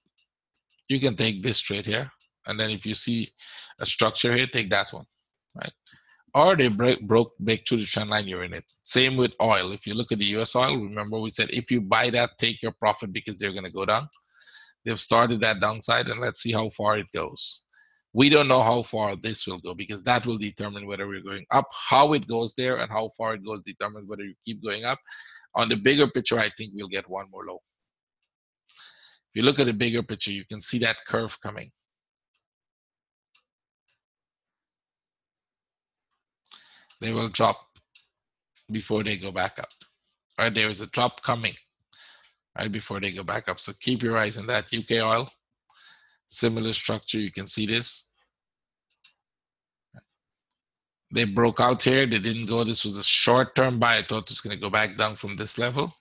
You can take this trade here, and then if you see a structure here, take that one, right? Or they break through the trend line, you're in it. Same with oil. If you look at the US oil, remember we said if you buy that, take your profit because they're going to go down. They've started that downside, and let's see how far it goes. We don't know how far this will go because that will determine whether we're going up. How it goes there and how far it goes determines whether you keep going up. On the bigger picture, I think we'll get one more low. If you look at the bigger picture, you can see that curve coming. They will drop before they go back up. All right, there is a drop coming right before they go back up. So keep your eyes on that. UK oil, similar structure. You can see this. They broke out here. They didn't go. This was a short-term buy. I thought it was going to go back down from this level.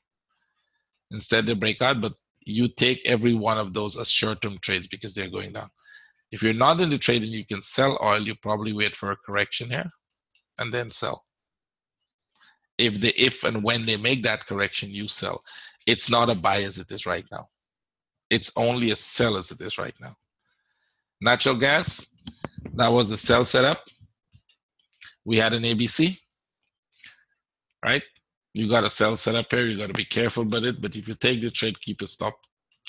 Instead, they break out. But you take every one of those as short-term trades because they're going down. If you're not in the trade and you can sell oil, you probably wait for a correction here and then sell. If and when they make that correction, you sell. It's not a buy as it is right now. It's only a sell as it is right now. Natural gas, that was a sell setup. We had an ABC, right? You got a sell setup here. You got to be careful about it. But if you take the trade, keep it stop,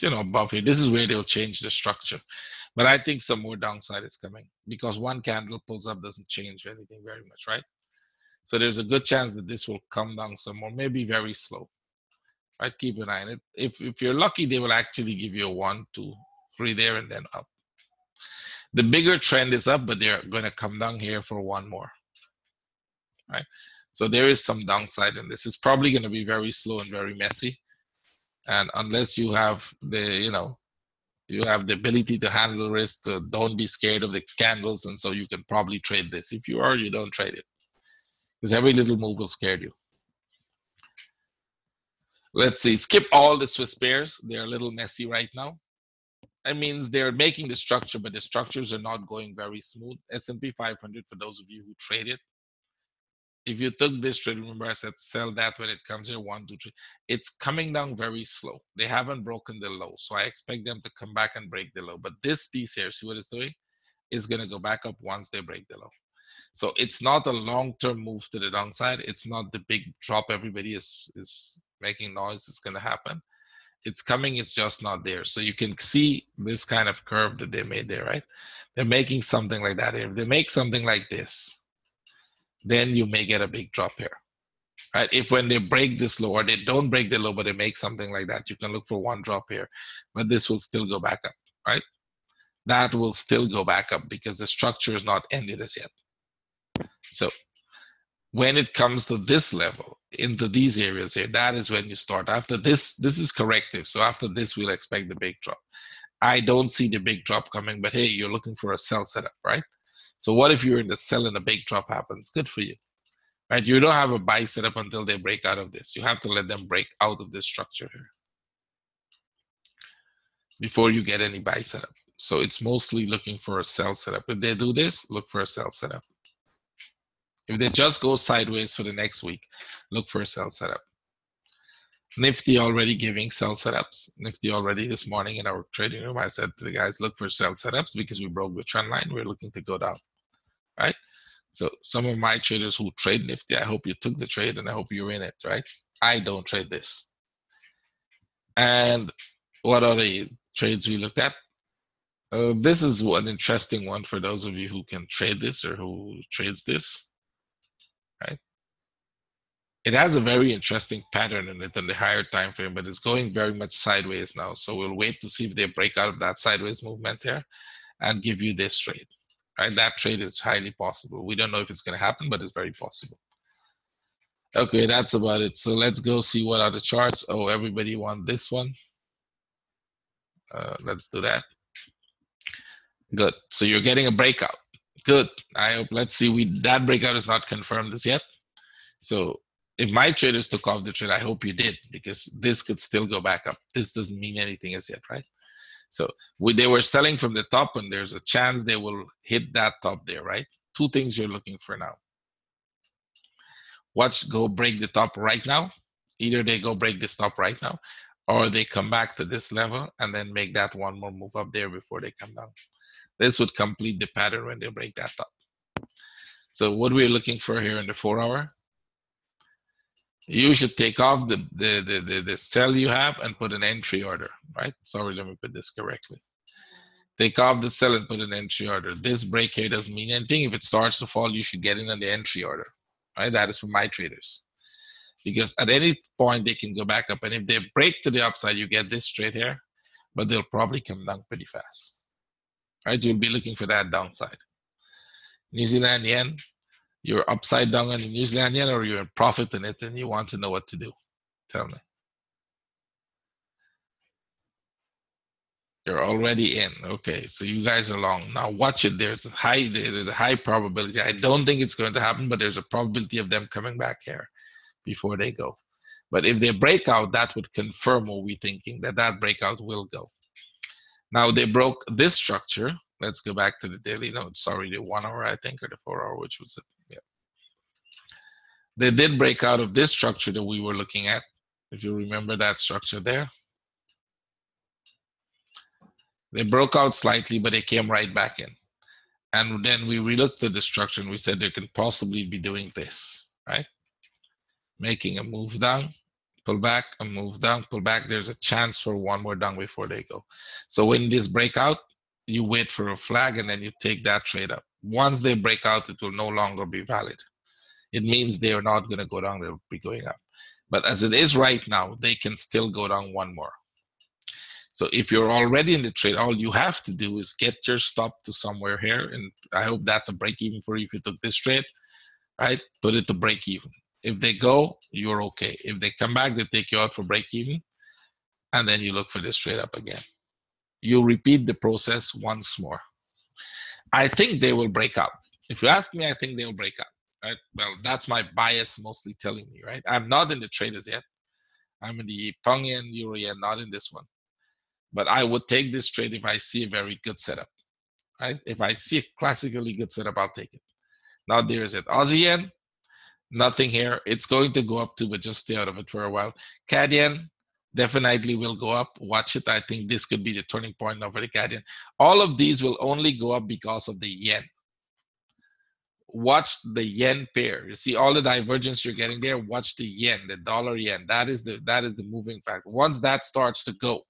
above here. This is where they'll change the structure. But I think some more downside is coming because one candle pulls up doesn't change anything very much, right? So there's a good chance that this will come down some more, maybe very slow. Right? Keep an eye on it. If you're lucky, they will actually give you a 1, 2, 3 there and then up. The bigger trend is up, but they're going to come down here for one more. Right? So there is some downside in this. It's probably going to be very slow and very messy. And unless you have the, you have the ability to handle risk, don't be scared of the candles. And so you can probably trade this. If you are, you don't trade it. Because every little move will scare you. Let's see, skip all the Swiss pairs. They're a little messy right now. That means they're making the structure, but the structures are not going very smooth. S&P 500, for those of you who trade it, if you took this trade, remember I said sell that when it comes here, 1, 2, 3. It's coming down very slow. They haven't broken the low, so I expect them to come back and break the low. But this piece here, see what it's doing? Is going to go back up once they break the low. So it's not a long-term move to the downside. It's not the big drop everybody is making noise is going to happen. It's coming, it's just not there. So you can see this kind of curve that they made there, right? They're making something like that here. If they make something like this, then you may get a big drop here, right? If when they break this low, or they don't break the low, but they make something like that, you can look for one drop here, but this will still go back up, right? That will still go back up because the structure is not ended as yet. So when it comes to this level, into these areas here, that is when you start. After this, this is corrective. So after this, we'll expect the big drop. I don't see the big drop coming, but hey, you're looking for a sell setup, right? So what if you're in the sell and a big drop happens? Good for you, right? You don't have a buy setup until they break out of this. You have to let them break out of this structure here before you get any buy setup. So it's mostly looking for a sell setup. If they do this, look for a sell setup. If they just go sideways for the next week, look for a sell setup. Nifty already giving sell setups. Nifty already this morning in our trading room, I said to the guys, look for sell setups because we broke the trend line. We're looking to go down, right? So some of my traders who trade Nifty, I hope you took the trade and I hope you're in it, right? I don't trade this. And what are the trades we looked at? This is an interesting one for those of you who can trade this or who trades this. Right? It has a very interesting pattern in it in the higher time frame, but it's going very much sideways now. So we'll wait to see if they break out of that sideways movement here and give you this trade. Right? That trade is highly possible. We don't know if it's going to happen, but it's very possible. Okay, that's about it. So let's go see what are the charts. Oh, everybody want this one. Let's do that. Good. So you're getting a breakout. Good. I hope. Let's see. That breakout is not confirmed as yet. So if my traders took off the trade, I hope you did, because this could still go back up. This doesn't mean anything as yet, right? So they were selling from the top, and there's a chance they will hit that top there, right? Two things you're looking for now. Watch go break the top right now. Either they go break this top right now, or they come back to this level and then make that one more move up there before they come down. This would complete the pattern when they break that top. So what we're looking for here in the 4 hour, you should take off the sell you have and put an entry order, right? Sorry, let me put this correctly. Take off the sell and put an entry order. This break here doesn't mean anything. If it starts to fall, you should get in on the entry order, right? That is for my traders. Because at any point they can go back up, and if they break to the upside, you get this straight here, but they'll probably come down pretty fast, right? You'll be looking for that downside. New Zealand yen, you're upside down on the New Zealand yen, or you're in profit in it and you want to know what to do. Tell me. You're already in. Okay, so you guys are long. Now watch it. There's a high probability. I don't think it's going to happen, but there's a probability of them coming back here before they go. But if they break out, that would confirm what we're thinking, that breakout will go. Now they broke this structure. Let's go back to the daily. No, sorry, the 1 hour, I think, or the 4 hour, which was it? Yeah. They did break out of this structure that we were looking at. If you remember that structure there. They broke out slightly, but they came right back in. And then we relooked at the structure and we said they could possibly be doing this, right? Making a move down, pull back, a move down, pull back. There's a chance for one more down before they go. So when this break out, you wait for a flag and then you take that trade up. Once they break out, it will no longer be valid. It means they are not going to go down, they'll be going up. But as it is right now, they can still go down one more. So if you're already in the trade, all you have to do is get your stop to somewhere here. And I hope that's a break even for you if you took this trade, right? Put it to break even. If they go, you're okay. If they come back, they take you out for break even. And then you look for this trade up again. You repeat the process once more. I think they will break out. If you ask me, I think they'll break out, right? Well, that's my bias mostly telling me, right? I'm not in the traders yet. I'm in the Pound Yen, Euro Yen, not in this one. But I would take this trade if I see a very good setup, right? If I see a classically good setup, I'll take it. Now there is it. Aussie Yen, nothing here. It's going to go up too, but just stay out of it for a while. CAD Yen definitely will go up. Watch it. I think this could be the turning point now for the CAD Yen. All of these will only go up because of the yen. Watch the yen pair. You see all the divergence you're getting there. Watch the yen, the dollar yen. That is the moving factor. Once that starts to go,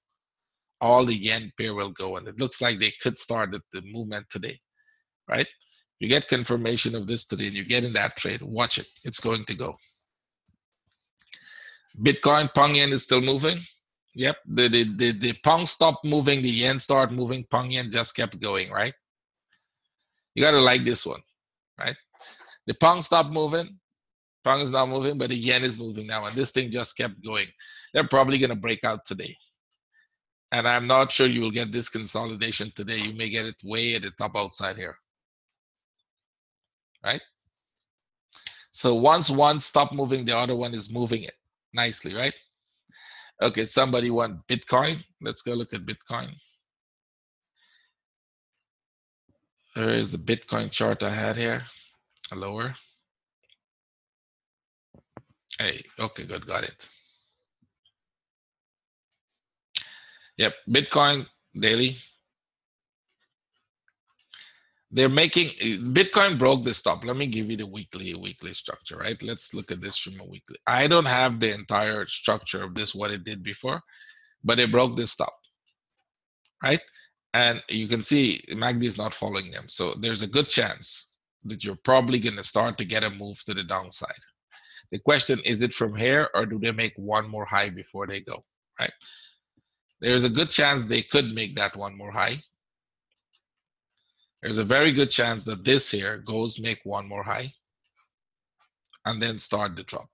all the yen pair will go, and it looks like they could start the movement today, right? You get confirmation of this today and you get in that trade, watch it. It's going to go. Bitcoin, Pound Yen is still moving. Yep, the Pound stopped moving, the yen started moving, Pound Yen just kept going, right? You got to like this one, right? The Pound stopped moving, Pound is not moving, but the yen is moving now, and this thing just kept going. They're probably going to break out today. And I'm not sure you will get this consolidation today. You may get it way at the top outside here, right? So once one stops moving, the other one is moving it nicely, right? Okay, somebody want Bitcoin. Let's go look at Bitcoin. Here's the Bitcoin chart I had here, a lower. Hey, okay, good, got it. Yep, Bitcoin daily. They're making, Bitcoin broke the stop. Let me give you the weekly structure, right? Let's look at this from a weekly. I don't have the entire structure of this, what it did before, but it broke this stop, right? And you can see MACD is not following them. So there's a good chance that you're probably going to start to get a move to the downside. The question, is it from here or do they make one more high before they go, right? There's a good chance they could make that one more high. There's a very good chance that this here goes make one more high. and then start the drop.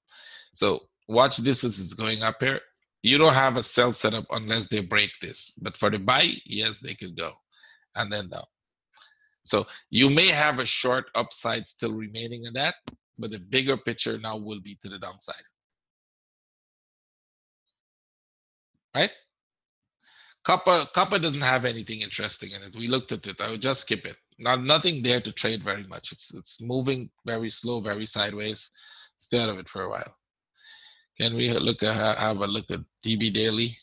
So watch this as it's going up here. You don't have a sell setup unless they break this. But for the buy, yes, they could go. And then down. So you may have a short upside still remaining in that, but the bigger picture now will be to the downside. Right? Copper doesn't have anything interesting in it. We looked at it. I would just skip it. Nothing there to trade very much. It's moving very slow, very sideways. Stay out of it for a while. Can we have a look at DB daily?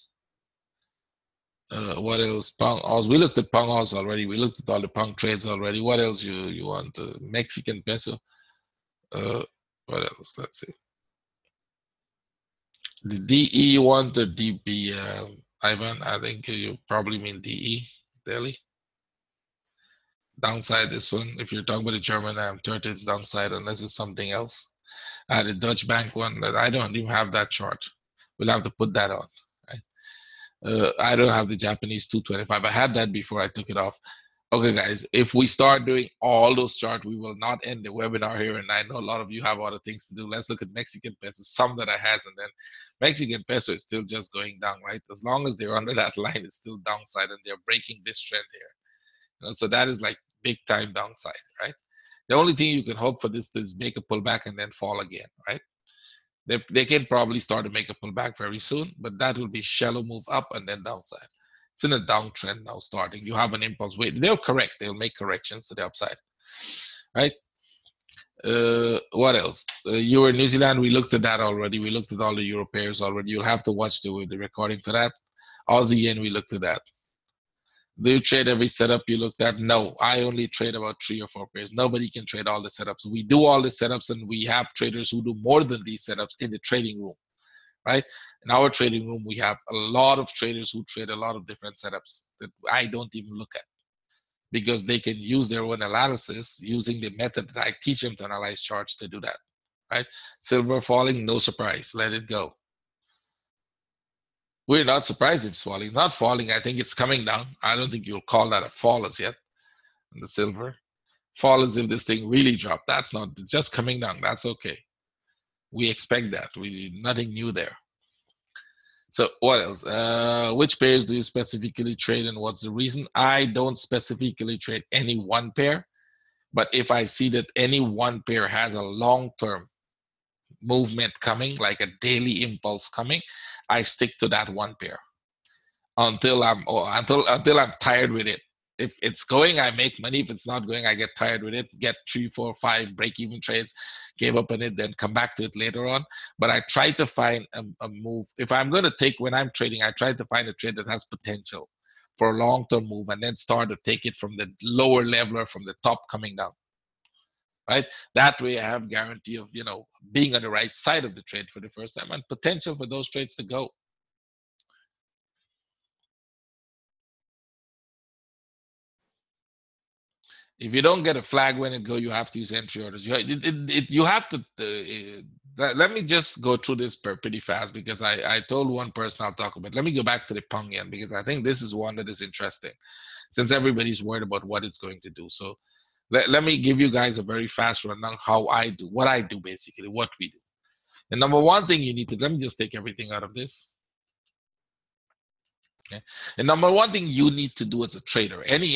What else? Pong Aus. We looked at Pong Aus already. We looked at all the Pong trades already. What else you want? Mexican peso. What else? Let's see. The DE you want or DB, Ivan? I think you probably mean DE daily. Downside this one. If you're talking about the German, I'm 30, it's downside unless it's something else. The Dutch bank one, I don't even have that chart. We'll have to put that on. Right? I don't have the Japanese 225. I had that before I took it off. Okay, guys, if we start doing all those charts, we will not end the webinar here. And I know a lot of you have other things to do. Let's look at Mexican peso, some that I has, and then Mexican peso is still just going down, right? As long as they're under that line, it's still downside, and they're breaking this trend here. You know, so that is like big time downside, right? The only thing you can hope for this is make a pullback and then fall again, right? They can probably start to make a pullback very soon, but that will be shallow move up and then downside. It's in a downtrend now starting. You have an impulse wait. They'll correct. They'll make corrections to the upside, right? What else? Euro New Zealand, we looked at that already. We looked at all the Euro pairs already. You'll have to watch the recording for that. Aussie Yen, we looked at that. Do you trade every setup you looked at? No, I only trade about 3 or 4 pairs. Nobody can trade all the setups. We do all the setups, and we have traders who do more than these setups in the trading room, right? In our trading room, we have a lot of traders who trade a lot of different setups that I don't even look at, because they can use their own analysis using the method that I teach them to analyze charts to do that, right? Silver falling, no surprise, let it go. We're not surprised if it's falling. Not falling, I think it's coming down. I don't think you'll call that a fall as yet. And the silver fall as if this thing really dropped. That's not, it's just coming down. That's okay. We expect that. Nothing new there. So what else? Which pairs do you specifically trade, and what's the reason? I don't specifically trade any one pair, but if I see that any one pair has a long-term movement coming, like a daily impulse coming, I stick to that one pair until I'm tired with it. If it's going, I make money. If it's not going, I get tired with it, get 3, 4, 5 break-even trades, give up on it, then come back to it later on. But I try to find a move. If I'm going to take, when I'm trading, I try to find a trade that has potential for a long-term move, and then start to take it from the lower level or from the top coming down. Right? That way I have guarantee of, being on the right side of the trade for the first time, and potential for those trades to go. If you don't get a flag when it go, you have to use entry orders. You have to. Let me just go through this pretty fast, because I told one person I'll talk about. Let me go back to the Pong Yen, because I think this is one that is interesting, since everybody's worried about what it's going to do. So let me give you guys a very fast rundown how I do, what I do, basically, what we do. The number one thing you need to, let me just take everything out of this. Okay. The number one thing you need to do as a trader, any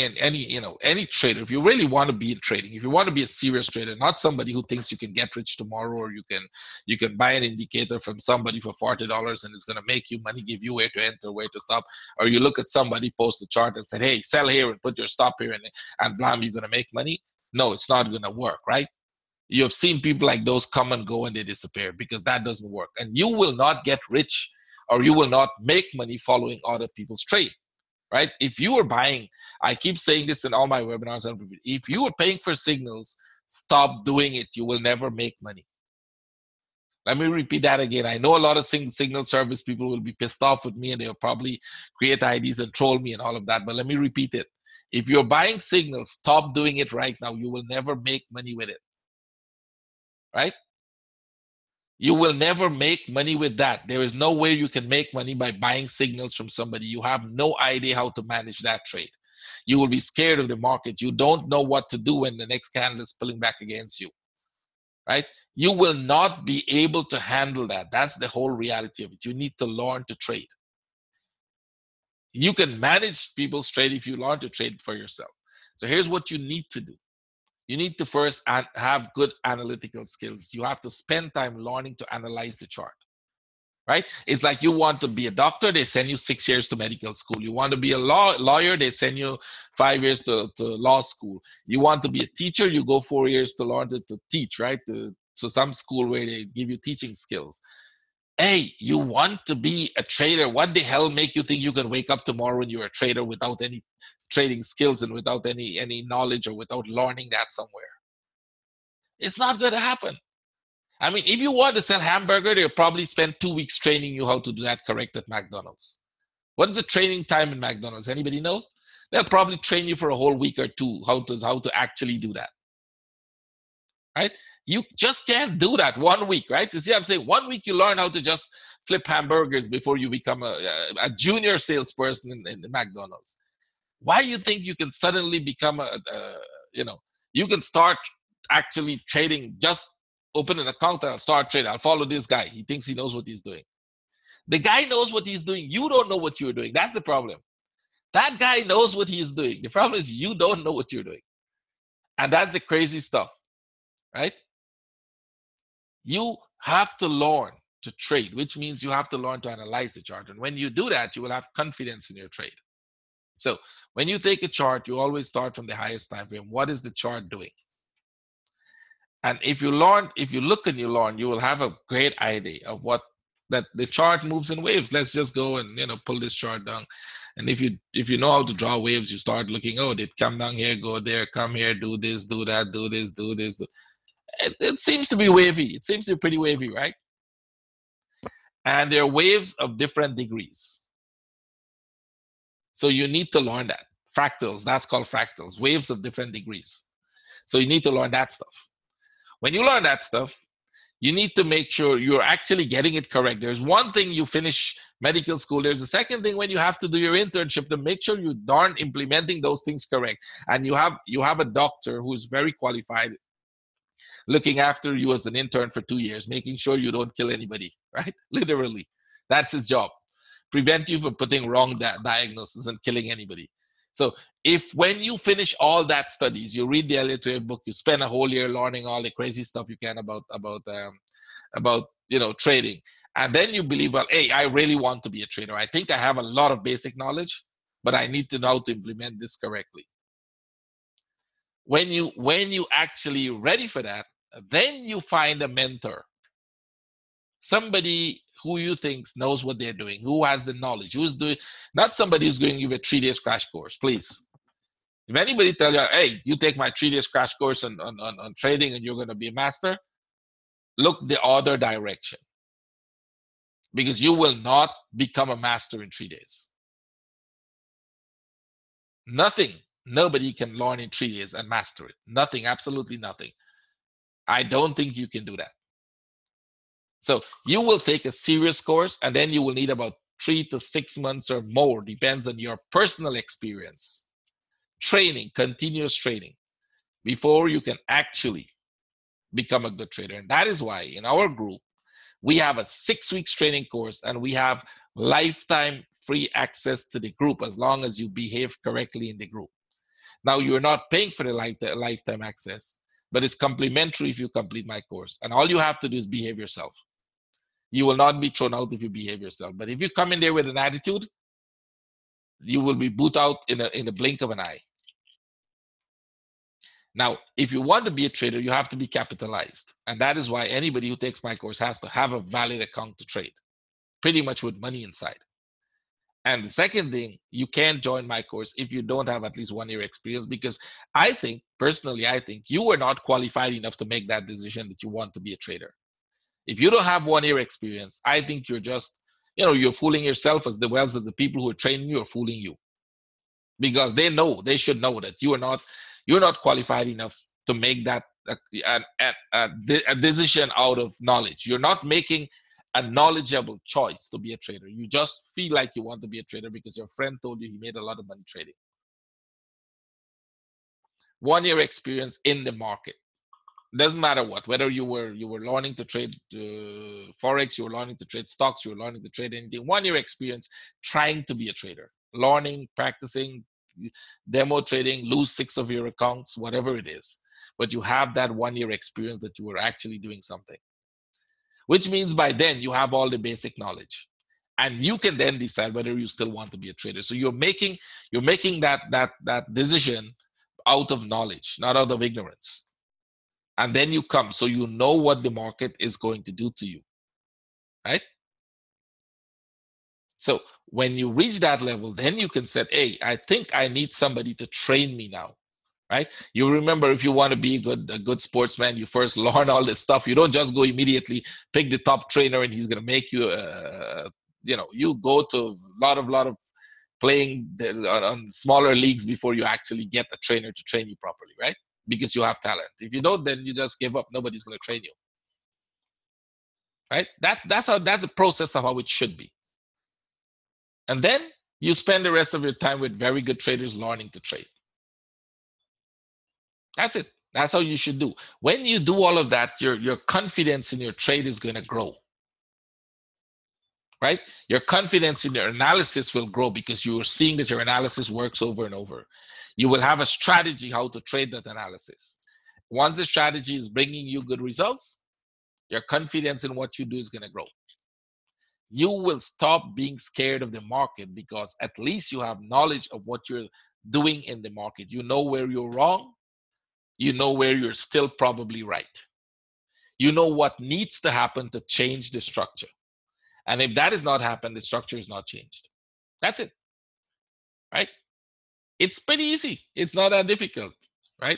trader, if you really want to be in trading, if you want to be a serious trader, not somebody who thinks you can get rich tomorrow, or you can buy an indicator from somebody for $40 and it's going to make you money, give you where to enter, where to stop, or you look at somebody post a chart and say, hey, sell here and put your stop here, and blam, you're going to make money. No, it's not going to work, right? You have seen people like those come and go and they disappear, because that doesn't work. And you will not get rich, or you will not make money following other people's trade, right? If you are buying, I keep saying this in all my webinars, if you are paying for signals, stop doing it. You will never make money. Let me repeat that again. I know a lot of signal service people will be pissed off with me, and they'll probably create IDs and troll me and all of that, but let me repeat it. If you're buying signals, stop doing it right now. You will never make money with it, right? You will never make money with that. There is no way you can make money by buying signals from somebody. You have no idea how to manage that trade. You will be scared of the market. You don't know what to do when the next candle is pulling back against you, right? You will not be able to handle that. That's the whole reality of it. You need to learn to trade. You can manage people's trade if you learn to trade for yourself. So here's what you need to do. You need to first have good analytical skills. You have to spend time learning to analyze the chart, right? It's like you want to be a doctor, they send you 6 years to medical school. You want to be a lawyer, they send you 5 years to law school. You want to be a teacher, you go 4 years to learn to teach, right? To some school where they give you teaching skills. Hey, you want to be a trader. What the hell make you think you can wake up tomorrow and you're a trader without any trading skills and without any knowledge or without learning that somewhere? It's not going to happen. I mean, if you want to sell hamburger, they'll probably spend 2 weeks training you how to do that correct at McDonald's. What is the training time in McDonald's? Anybody knows? They'll probably train you for a whole week or two how to actually do that. Right? You just can't do that 1 week, right? You see, I'm saying 1 week you learn how to just flip hamburgers before you become a junior salesperson in the McDonald's. Why do you think you can suddenly become you can start actually trading? Just open an account and I'll start trading. I'll follow this guy. He thinks he knows what he's doing. The guy knows what he's doing. You don't know what you're doing. That's the problem. That guy knows what he's doing. The problem is you don't know what you're doing. And that's the crazy stuff, right? You have to learn to trade, which means you have to learn to analyze the chart. And when you do that, you will have confidence in your trade. So when you take a chart, you always start from the highest time frame. What is the chart doing? And if you look and you learn, you will have a great idea of what that the chart moves in waves. Let's just go and pull this chart down. And if you know how to draw waves, you start looking, oh, they come down here, go there, come here, do this, do that, do this, do this. It seems to be wavy. It seems to be pretty wavy, right? And there are waves of different degrees. So you need to learn that. Fractals, that's called fractals, waves of different degrees. So you need to learn that stuff. When you learn that stuff, you need to make sure you're actually getting it correct. There's one thing you finish medical school. There's a second thing when you have to do your internship to make sure you darn implementing those things correct. And you have a doctor who's very qualified looking after you as an intern for 2 years, making sure you don't kill anybody, right? Literally. That's his job. Prevent you from putting wrong diagnosis and killing anybody. So if when you finish all that studies, you read the Elliott Wave book, you spend a whole year learning all the crazy stuff you can about trading, and then you believe, well, hey, I really want to be a trader. I think I have a lot of basic knowledge, but I need to know how to implement this correctly. When you actually ready for that, then you find a mentor, somebody who you think knows what they're doing, who has the knowledge, who's doing, not somebody who's going to give a 3 days crash course, please. If anybody tell you, hey, you take my 3 days crash course on trading and you're going to be a master, look the other direction, because you will not become a master in 3 days. Nobody can learn in 3 days and master it. Nothing, absolutely nothing. I don't think you can do that. So you will take a serious course, and then you will need about 3 to 6 months or more, depends on your personal experience. Training, continuous training, before you can actually become a good trader. And that is why in our group, we have a 6 weeks training course, and we have lifetime free access to the group as long as you behave correctly in the group. Now, you're not paying for the lifetime access, but it's complimentary if you complete my course. And all you have to do is behave yourself. You will not be thrown out if you behave yourself. But if you come in there with an attitude, you will be booted out in a blink of an eye. Now, if you want to be a trader, you have to be capitalized. And that is why anybody who takes my course has to have a valid account to trade, pretty much with money inside. And the second thing, you can't join my course if you don't have at least 1 year experience, because personally, I think you are not qualified enough to make that decision that you want to be a trader. If you don't have 1 year experience, I think you're just, you're fooling yourself as well as the people who are training you are fooling you. Because they should know that you're not qualified enough to make that a decision out of knowledge. You're not making a knowledgeable choice to be a trader. You just feel like you want to be a trader because your friend told you he made a lot of money trading. 1 year experience in the market. Doesn't matter what, whether you were learning to trade Forex, you were learning to trade stocks, you were learning to trade anything. 1 year experience trying to be a trader, learning, practicing, demo trading, lose 6 of your accounts, whatever it is. But you have that 1 year experience that you were actually doing something, which means by then you have all the basic knowledge. And you can then decide whether you still want to be a trader. So you're making that decision out of knowledge, not out of ignorance. And then you come, so you know what the market is going to do to you, right? So when you reach that level, then you can say, hey, I think I need somebody to train me now, right? You remember, if you want to be a good sportsman, you first learn all this stuff. You don't just go immediately pick the top trainer and he's going to make you, you go to a lot of playing on smaller leagues before you actually get a trainer to train you properly, right? Because you have talent. If you don't, then you just give up. Nobody's going to train you, right? That's a process of how it should be. And then you spend the rest of your time with very good traders learning to trade. That's it. That's how you should do. When you do all of that, your confidence in your trade is going to grow, right? Your confidence in your analysis will grow because you are seeing that your analysis works over and over. You will have a strategy how to trade that analysis. Once the strategy is bringing you good results, your confidence in what you do is going to grow. You will stop being scared of the market because at least you have knowledge of what you're doing in the market. You know where you're wrong. You know where you're still probably right. You know what needs to happen to change the structure. And if that is not happened, the structure is not changed. That's it, right? It's pretty easy. It's not that difficult, right?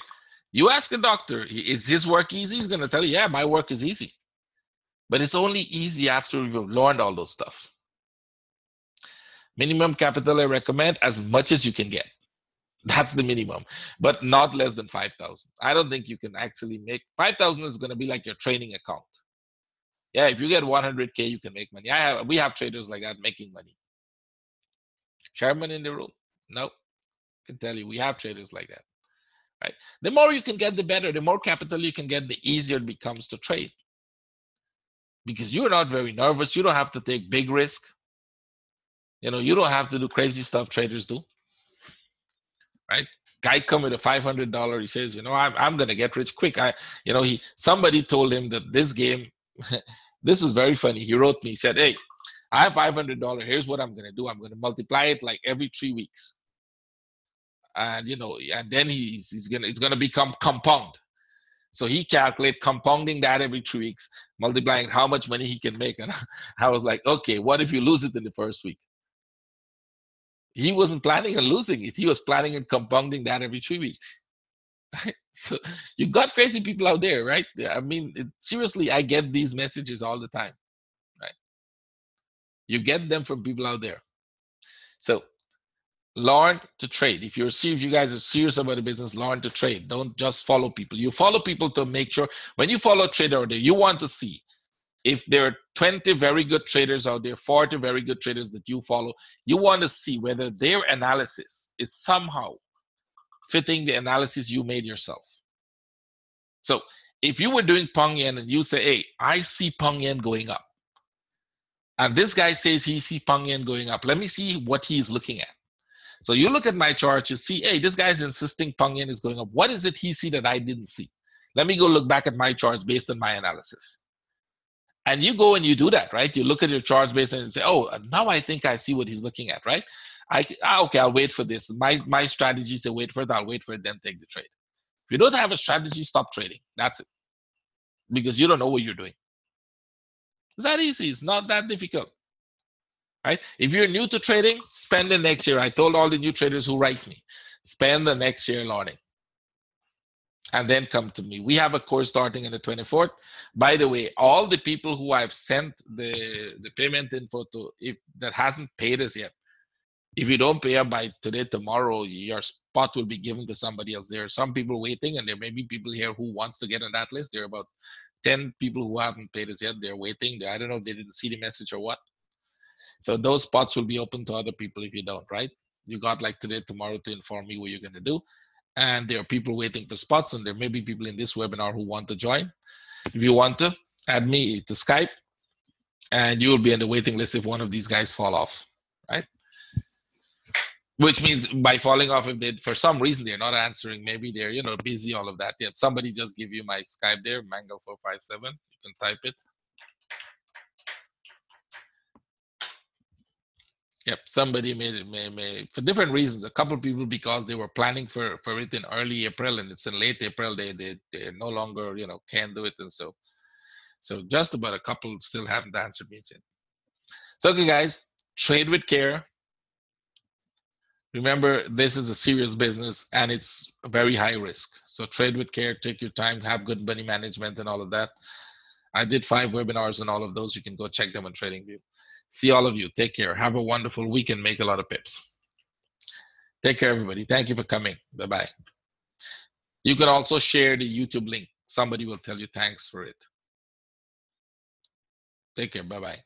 You ask a doctor, is his work easy? He's going to tell you, yeah, my work is easy. But it's only easy after you've learned all those stuff. Minimum capital I recommend as much as you can get. That's the minimum, but not less than 5,000. I don't think you can actually make 5,000 is going to be like your training account. Yeah, if you get 100K, you can make money. We have traders like that making money. Sherman in the room? No, I can tell you, we have traders like that, right? The more you can get, the better. The more capital you can get, the easier it becomes to trade. Because you're not very nervous. You don't have to take big risk. You don't have to do crazy stuff traders do, right? Guy come with a $500. He says, I'm going to get rich quick. Somebody told him that this game, this is very funny. He wrote me, he said, hey, I have $500. Here's what I'm going to do. I'm going to multiply it like every 3 weeks. And, and then it's going to become compound. So he calculated compounding that every 3 weeks, multiplying how much money he can make. And I was like, okay, what if you lose it in the first week? He wasn't planning on losing it. He was planning on compounding that every 3 weeks. Right? So you got crazy people out there, right? I mean, seriously, I get these messages all the time, right? You get them from people out there. So learn to trade. If you guys are serious about the business, learn to trade. Don't just follow people. You follow people to make sure when you follow a trader out there, you want to see if there are 20 very good traders out there, 40 very good traders that you follow, you want to see whether their analysis is somehow fitting the analysis you made yourself. So if you were doing Peng Yen and you say, hey, I see Peng Yen going up, and this guy says he sees Peng Yen going up, let me see what he's looking at. So you look at my chart, you see, hey, this guy's insisting Peng Yen is going up. What is it he see that I didn't see? Let me go look back at my charts based on my analysis. And you go and you do that, right? You look at your charts based and say, oh, now I think I see what he's looking at, right? Okay, I'll wait for this. My strategy is to wait for it. I'll wait for it, then take the trade. If you don't have a strategy, stop trading. That's it. Because you don't know what you're doing. It's that easy. It's not that difficult, right? If you're new to trading, spend the next year. I told all the new traders who write me, spend the next year learning. And then come to me. We have a course starting on the 24th. By the way, all the people who I've sent the payment info to, if that hasn't paid us yet, if you don't pay up by today, tomorrow, your spot will be given to somebody else. There are some people waiting, and there may be people here who wants to get on that list. There are about 10 people who haven't paid us yet. They're waiting. I don't know if they didn't see the message or what. So those spots will be open to other people if you don't, right? You got like today, tomorrow to inform me what you're going to do. and there are people waiting for spots, and there may be people in this webinar who want to join. If you want to, add me to Skype, and you will be on the waiting list if one of these guys fall off, right? Which means by falling off, if they, for some reason, they're not answering, maybe they're, you know, busy, all of that. Yep, somebody just give you my Skype there, Mango457. You can type it. Yep, somebody may for different reasons. A couple of people because they were planning for it in early April, and it's in late April. They no longer, you know, can do it, and so just about a couple still haven't answered me yet. So okay, guys, trade with care. Remember, this is a serious business and it's very high risk. So trade with care, take your time, have good money management and all of that. I did 5 webinars on all of those. You can go check them on TradingView. See all of you. Take care. Have a wonderful week and make a lot of pips. Take care, everybody. Thank you for coming. Bye-bye. You can also share the YouTube link. Somebody will tell you thanks for it. Take care. Bye-bye.